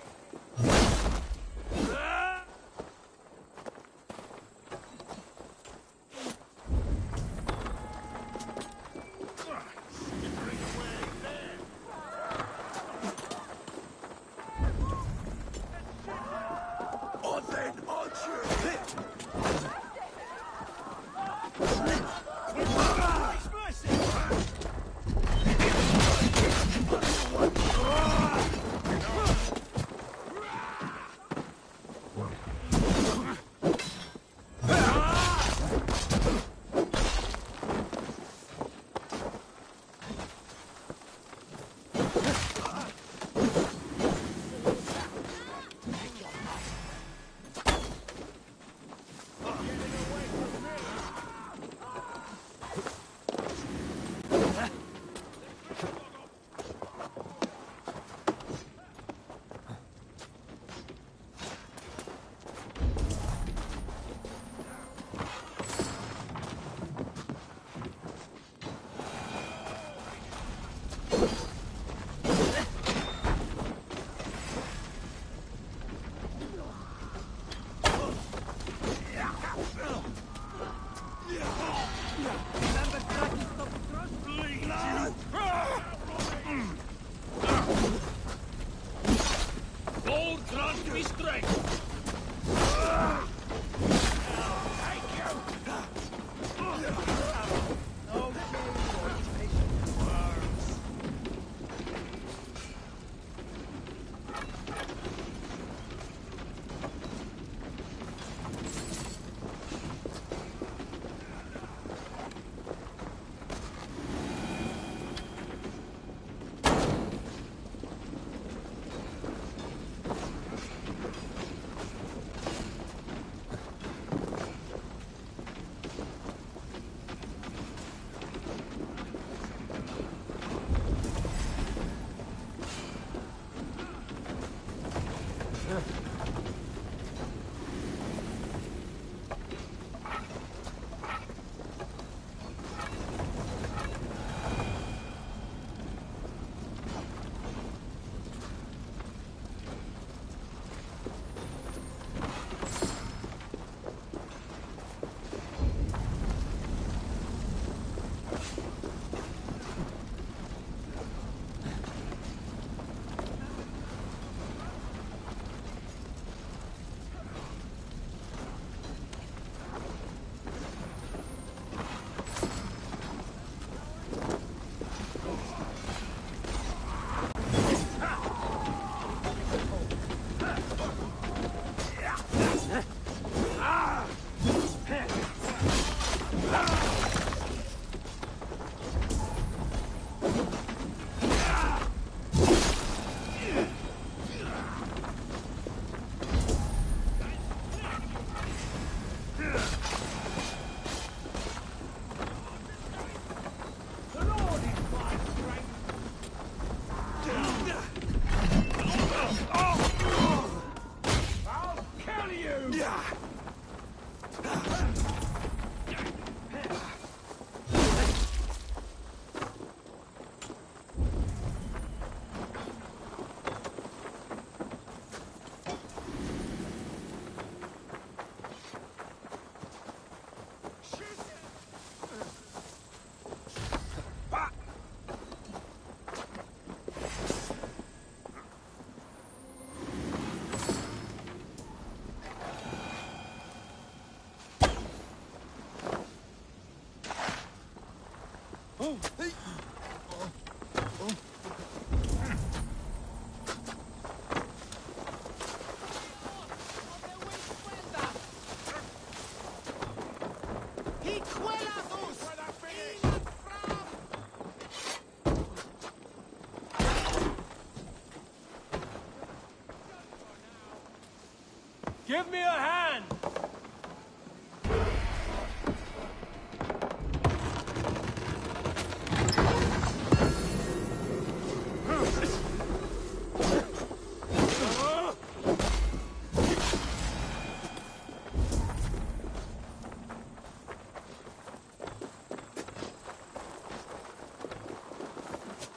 Give me a hand!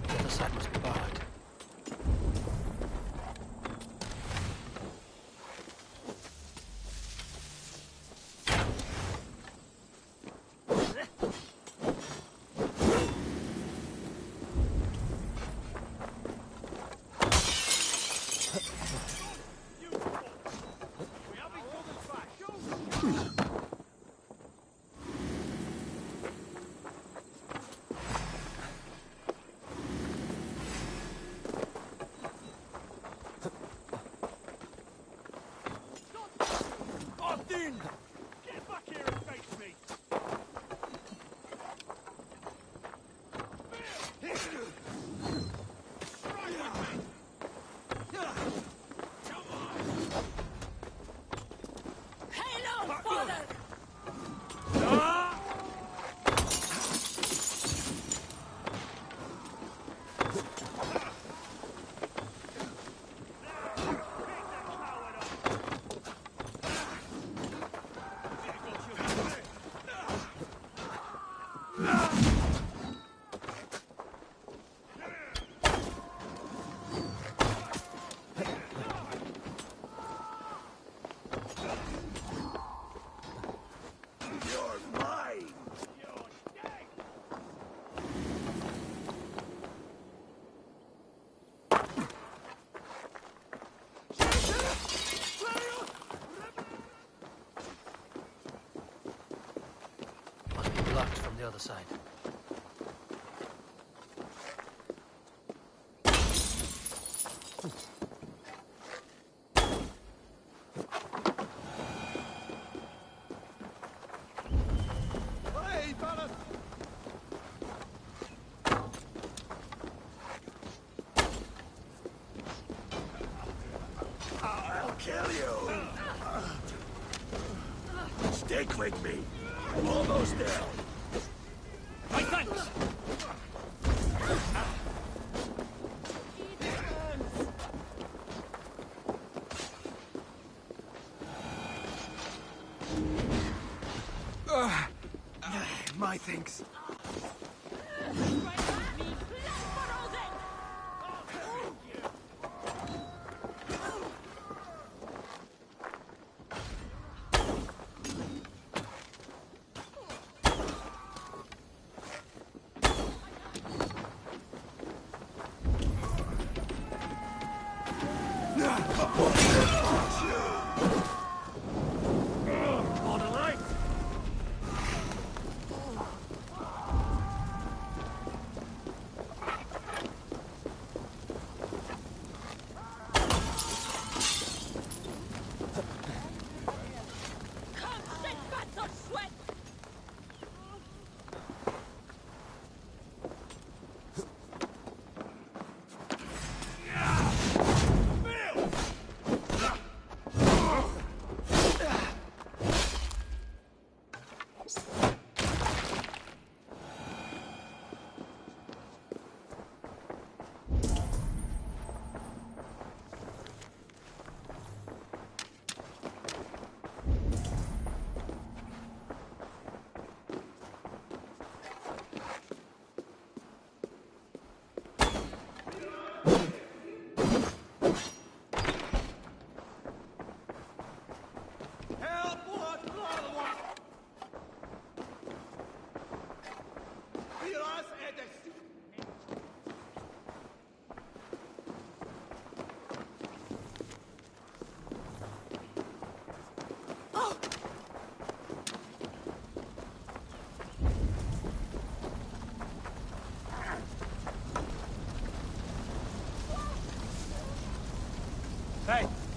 The other side must be barred. Get back here and face me! Hello, father! Must be blocked from the other side. Hey, fella! I'll kill you! Stick with me! I'm almost there! My thanks! My thanks.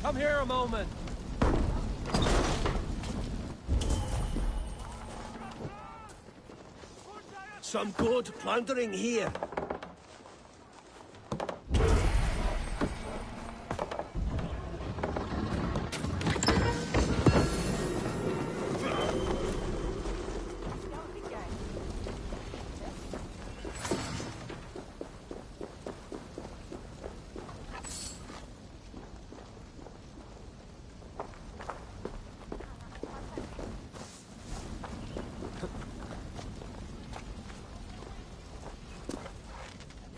Come here a moment. Some good plundering here.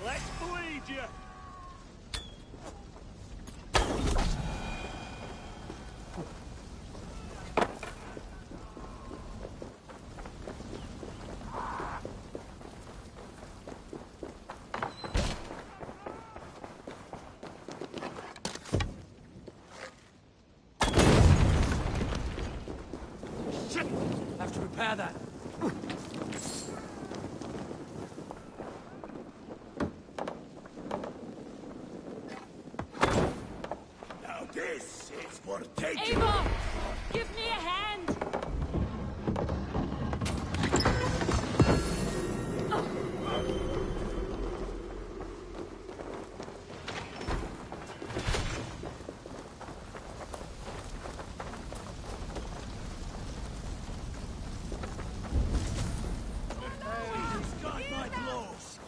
Let's bleed you. Shit! Have to repair that. Now this is for taking. Eivor! Give me a hand! He's got my blows.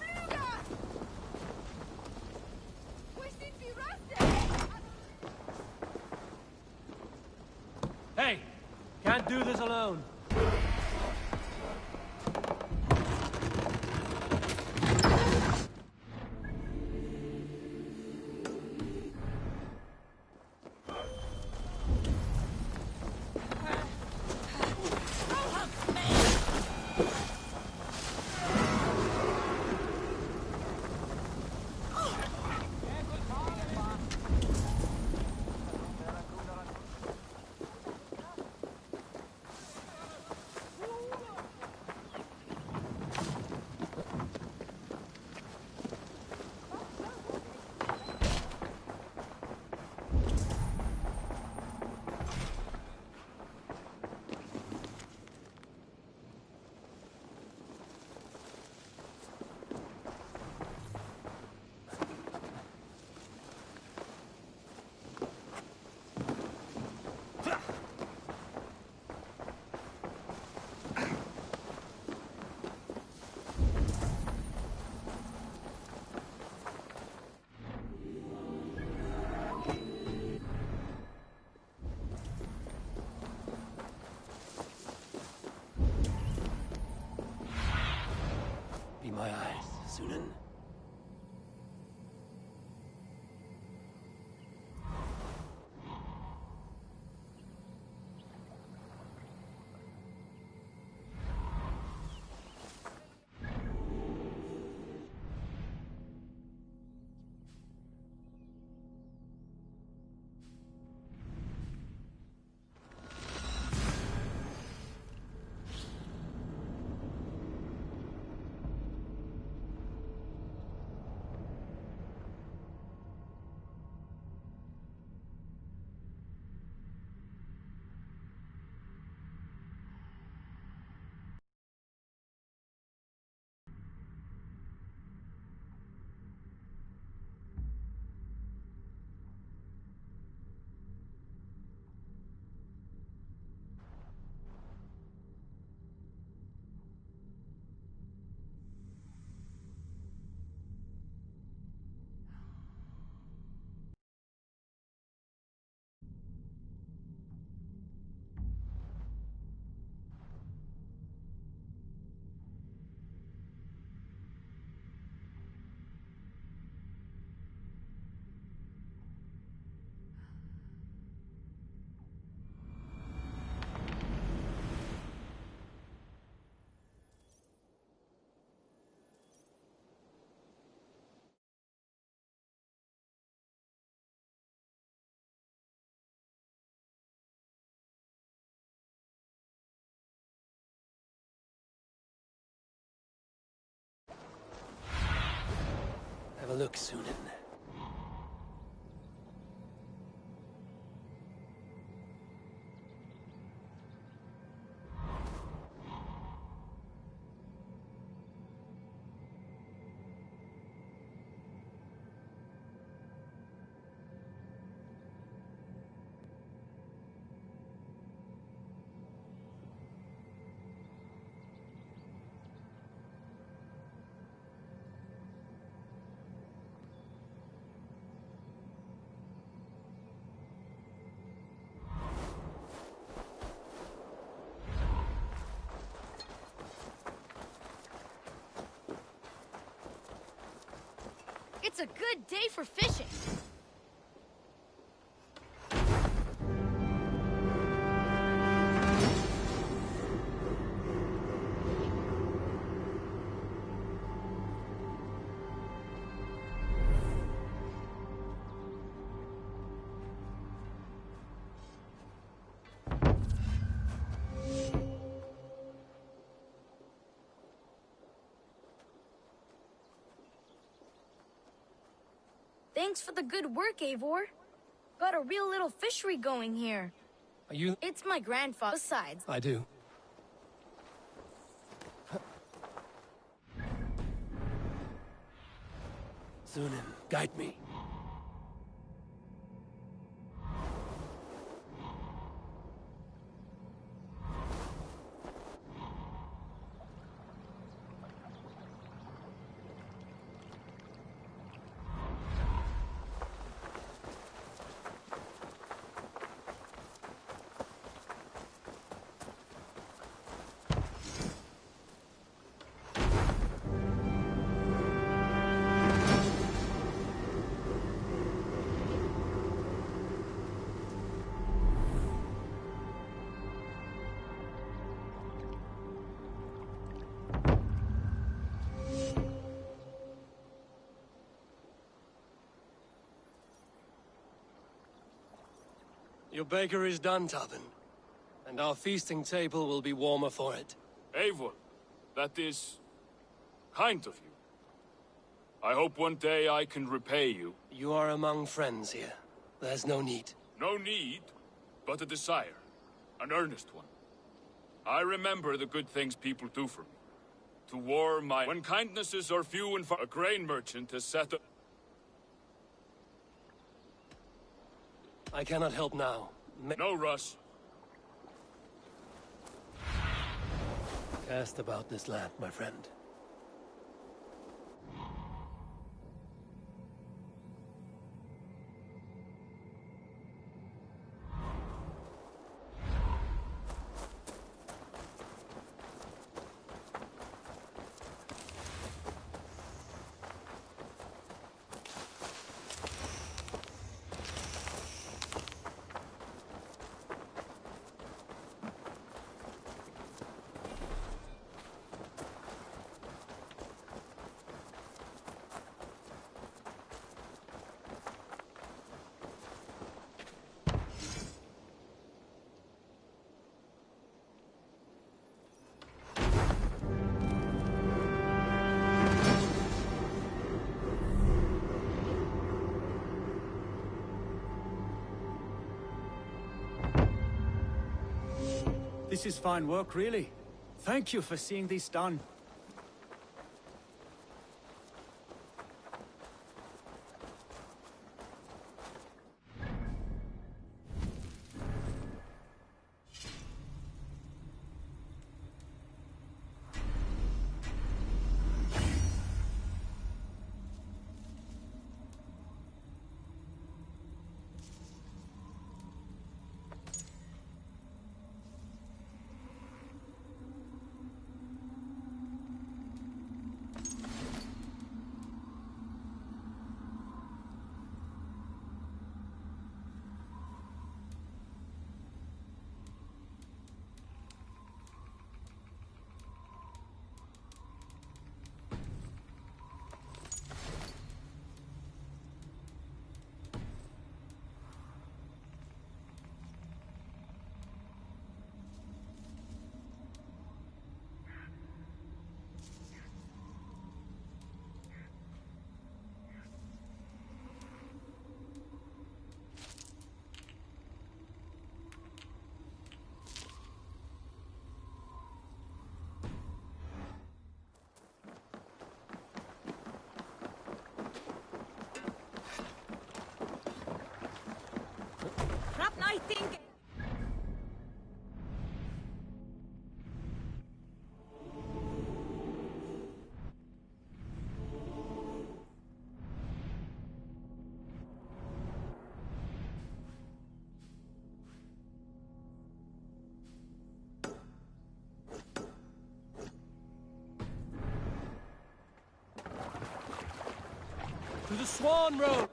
Hey, can't do this alone. Be my eyes, Sunan. Have a look, Sunan. It's a good day for fishing. Thanks for the good work, Eivor. Got a real little fishery going here. Are you? It's my grandfather. Besides, I do. Sunan, guide me. Your baker is done, Tobin. And our feasting table will be warmer for it. Eivor, that is kind of you. I hope one day I can repay you. You are among friends here. There's no need. No need, but a desire. An earnest one. I remember the good things people do for me. To warm my... When kindnesses are few and far... A grain merchant has set up... I cannot help now. No rush. Cast about this land, my friend. This is fine work, really. Thank you for seeing this done. To the Swan Road!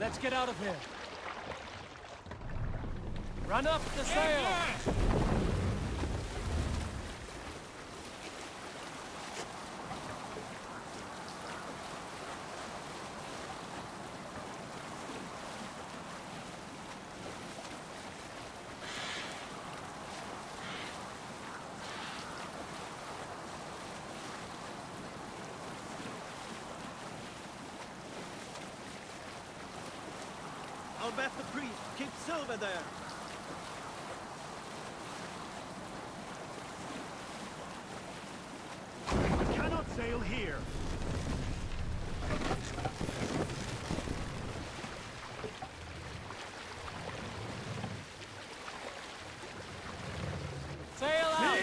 Let's get out of here. Run up the sail! I'll bet the priest keep silver there. I cannot sail here. Sail out!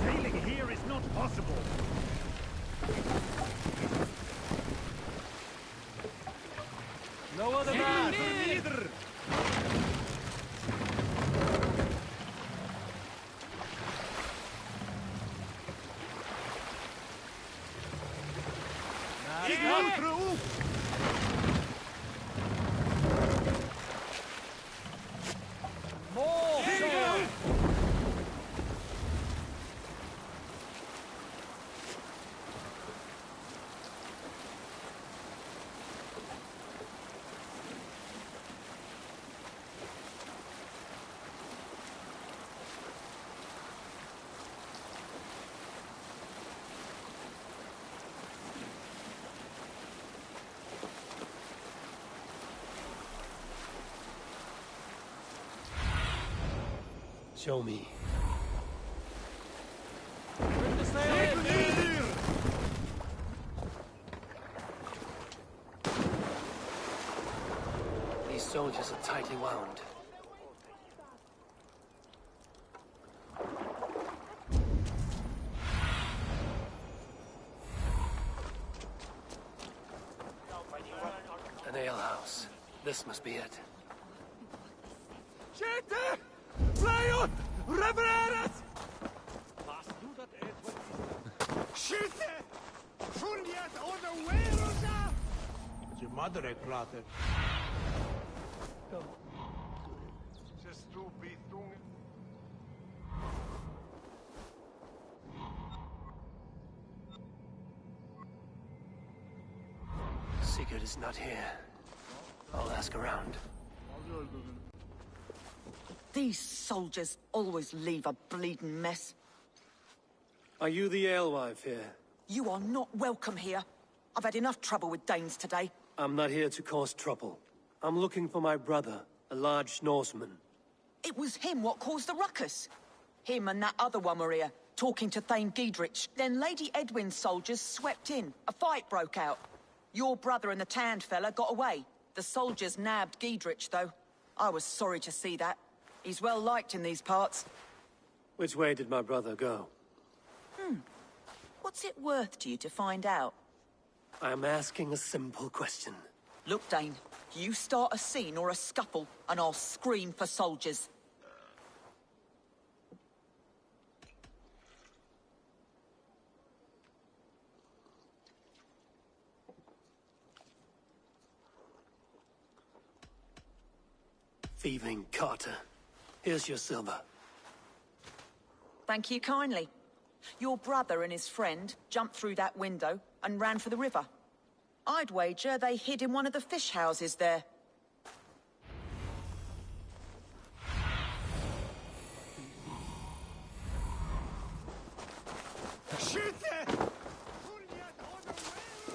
Sailing here is not possible. No other man! Neither. Not through. More sail! Show me. soldiers are tightly wound. An alehouse. This must be it. Schiete! Vlijot! Revereres! Schiete! Fuljet oder Werosa! Je madre klater. Ze stupidung. Sigurd is not here. I'll ask around. These soldiers always leave a bleeding mess. Are you the alewife here? You are not welcome here. I've had enough trouble with Danes today. I'm not here to cause trouble. I'm looking for my brother, a large Norseman. It was him what caused the ruckus. Him and that other one were here, talking to Thane Giedrich. Then Lady Edwin's soldiers swept in. A fight broke out. Your brother and the tanned fella got away. The soldiers nabbed Giedrich, though. I was sorry to see that. He's well liked in these parts. Which way did my brother go? What's it worth to you to find out? I'm asking a simple question. Look, Dane, you start a scene or a scuffle, and I'll scream for soldiers. Thieving Carter. Here's your silver. Thank you kindly. Your brother and his friend jumped through that window and ran for the river. I'd wager they hid in one of the fish houses there.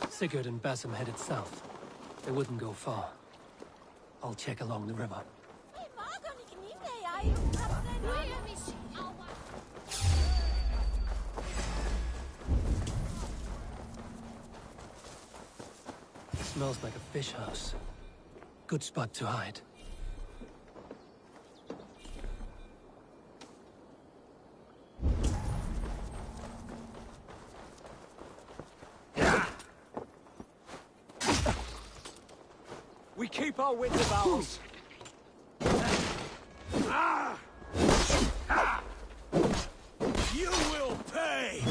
Sigurd and Basim headed south. They wouldn't go far. I'll check along the river. It smells like a fish house. Good spot to hide. We keep our wits about us. You will pay!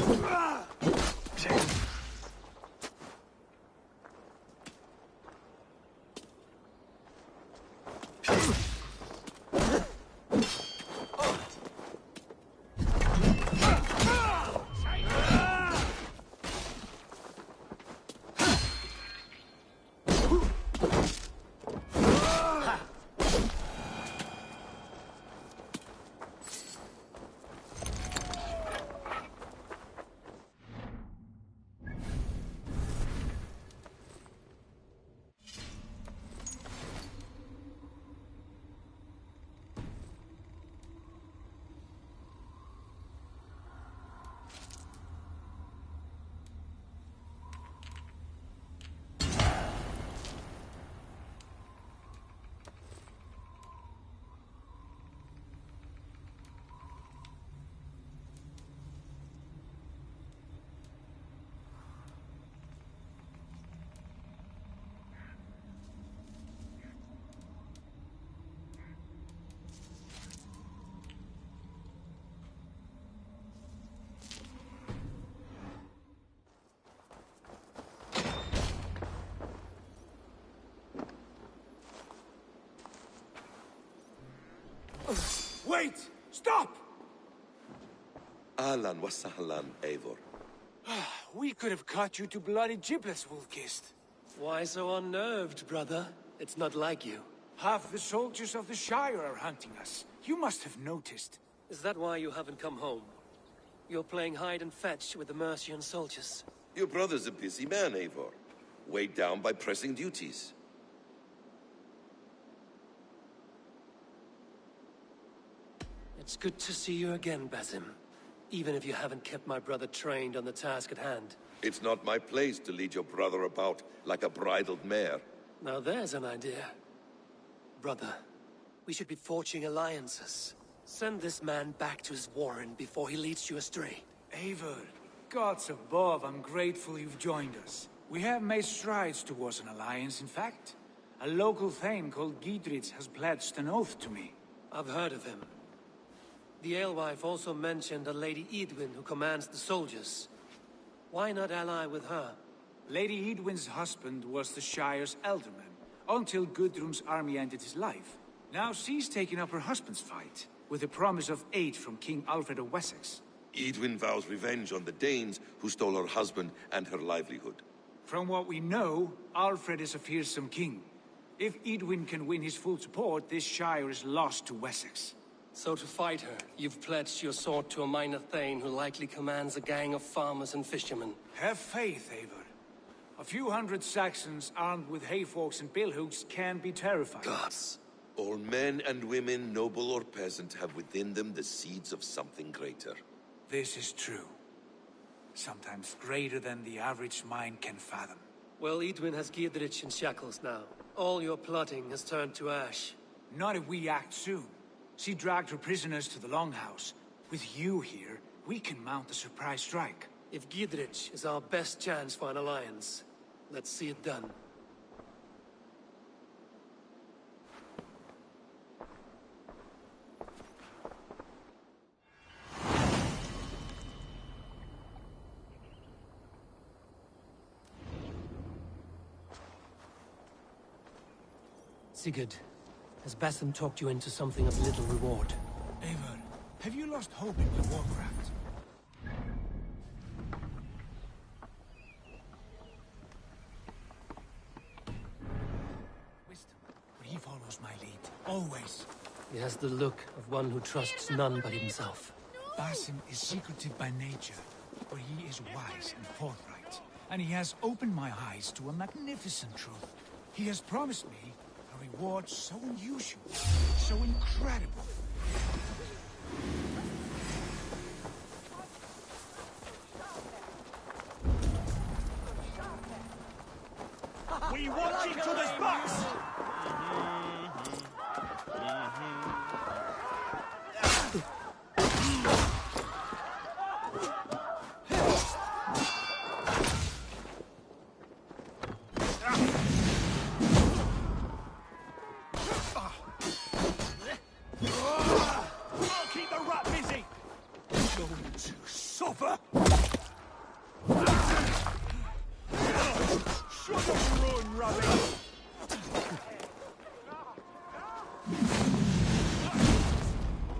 Wait! Stop! Ahlan wa sahlan, Eivor. We could have cut you to bloody giblets, Wolfkist. Why so unnerved, brother? It's not like you. Half the soldiers of the Shire are hunting us. You must have noticed. Is that why you haven't come home? You're playing hide and fetch with the Mercian soldiers. Your brother's a busy man, Eivor. Weighed down by pressing duties. It's good to see you again, Basim. Even if you haven't kept my brother trained on the task at hand. It's not my place to lead your brother about like a bridled mare. Now there's an idea. brother. We should be forging alliances. Send this man back to his warren before he leads you astray. Eivor, gods above, I'm grateful you've joined us. We have made strides towards an alliance, in fact. A local thane called Giedrich has pledged an oath to me. I've heard of him. The alewife also mentioned a Lady Edwin who commands the soldiers. Why not ally with her? Lady Edwin's husband was the Shire's alderman, until Gudrun's army ended his life. Now she's taking up her husband's fight, with the promise of aid from King Alfred of Wessex. Edwin vows revenge on the Danes who stole her husband and her livelihood. From what we know, Alfred is a fearsome king. If Edwin can win his full support, this Shire is lost to Wessex. So to fight her, you've pledged your sword to a minor thane who likely commands a gang of farmers and fishermen. Have faith, Eivor. A few hundred Saxons armed with hayforks and billhooks can be terrifying. Gods. All men and women, noble or peasant, have within them the seeds of something greater. This is true. Sometimes greater than the average mind can fathom. Well, Edwin has Giedrich in shackles now. All your plotting has turned to ash. Not if we act soon. She dragged her prisoners to the Longhouse. With you here, we can mount a surprise strike. If Giedrich is our best chance for an alliance, let's see it done. Sigurd, has Bassam talked you into something of little reward? Eivor, have you lost hope in my warcraft? Wisdom, but he follows my lead, always. He has the look of one who trusts none but himself. Basim is secretive by nature, but he is wise and forthright. And he has opened my eyes to a magnificent truth. He has promised me a reward so unusual, so incredible. We watch each other's backs! Keep the rat busy! Going to suffer! Shut up, run, rabbit!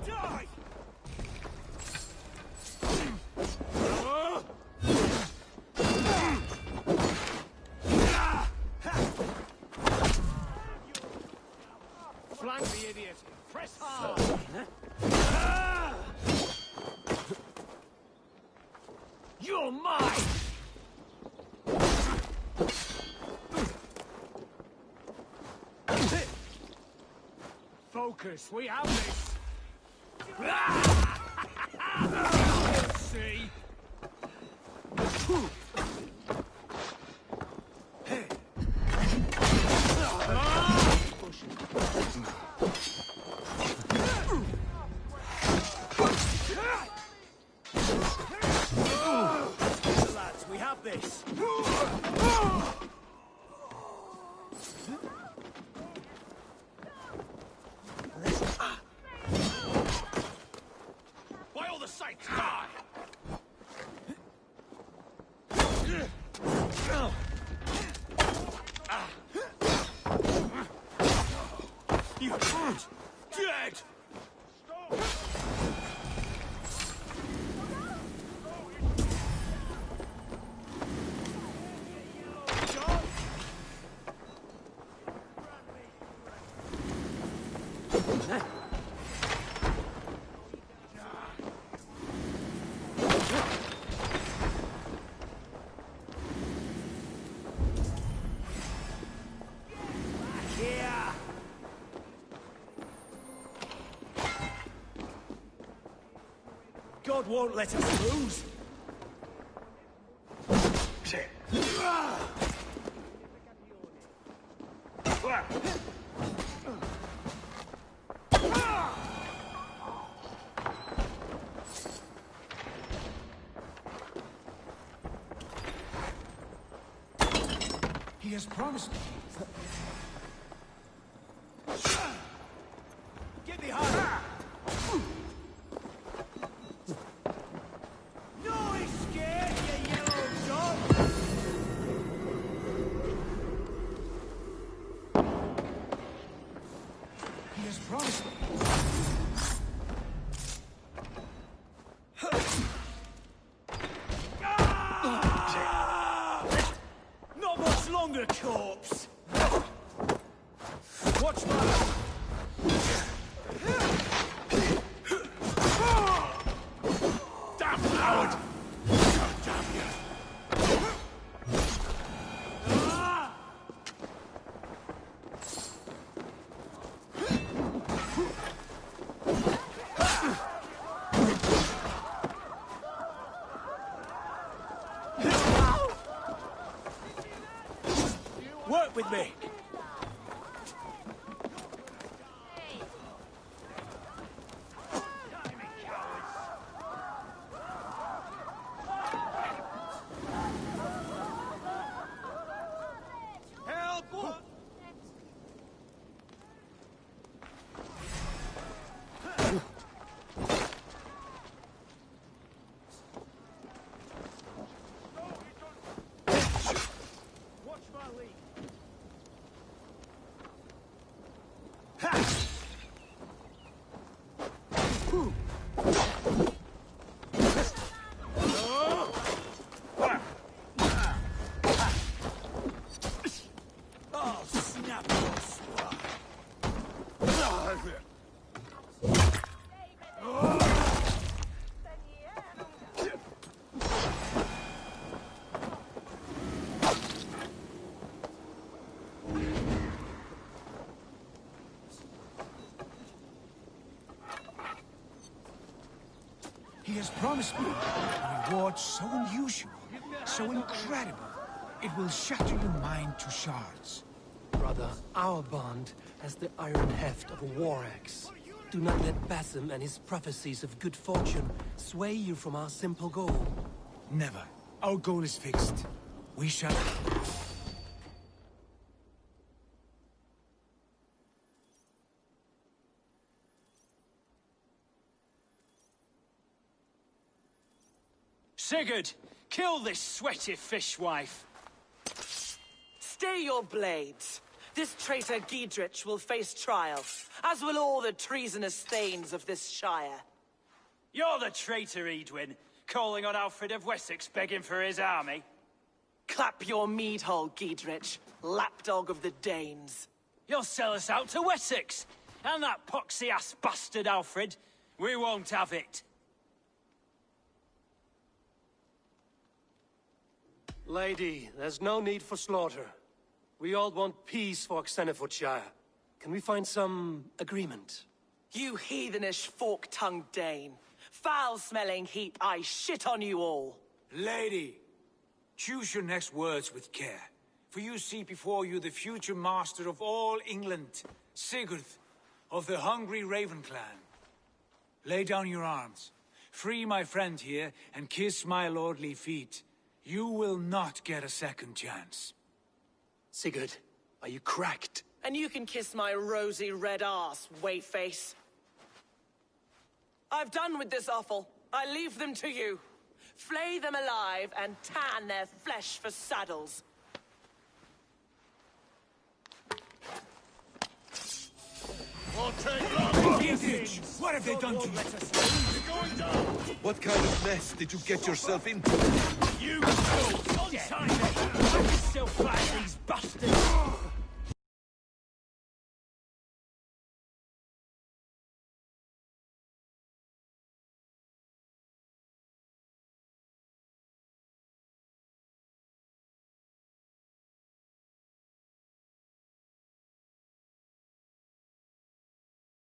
Die! Flank the idiot! Press hard! You're mine! Focus, we have this! Let's see! Lads, we have this! By all the saints, die! You're dead! God won't let us lose. has promised me. Get behind him! No escape, you yellow dog! He has promised me. Not much longer, corpse! Watch my... Damn coward! God damn you! Work with me! Oh, snap your spine! He has promised me a reward so unusual, so incredible, it will shatter your mind to shards. Brother, our bond has the iron heft of a war axe. Do not let Basim and his prophecies of good fortune sway you from our simple goal. Never. Our goal is fixed. We shall... Sigurd, kill this sweaty fishwife. Stay your blades. This traitor Giedrich will face trial, as will all the treasonous thanes of this shire. You're the traitor, Edwin, calling on Alfred of Wessex begging for his army. Clap your mead hole, Giedrich, lapdog of the Danes. You'll sell us out to Wessex, and that poxy-ass bastard Alfred. We won't have it. Lady, there's no need for slaughter. We all want peace for Xenefootshire. Can we find some agreement? You heathenish fork-tongued Dane. Foul-smelling heap, I shit on you all. Lady, choose your next words with care, for you see before you the future master of all England, Sigurd, of the hungry Raven clan. Lay down your arms, free my friend here, and kiss my lordly feet. You will not get a second chance. Sigurd, are you cracked? And you can kiss my rosy red ass, wayface. I've done with this offal. I leave them to you. Flay them alive and tan their flesh for saddles. What have they done to you? Going down! What kind of mess did you get yourself into? You fools! On time! I can still fight these bastards!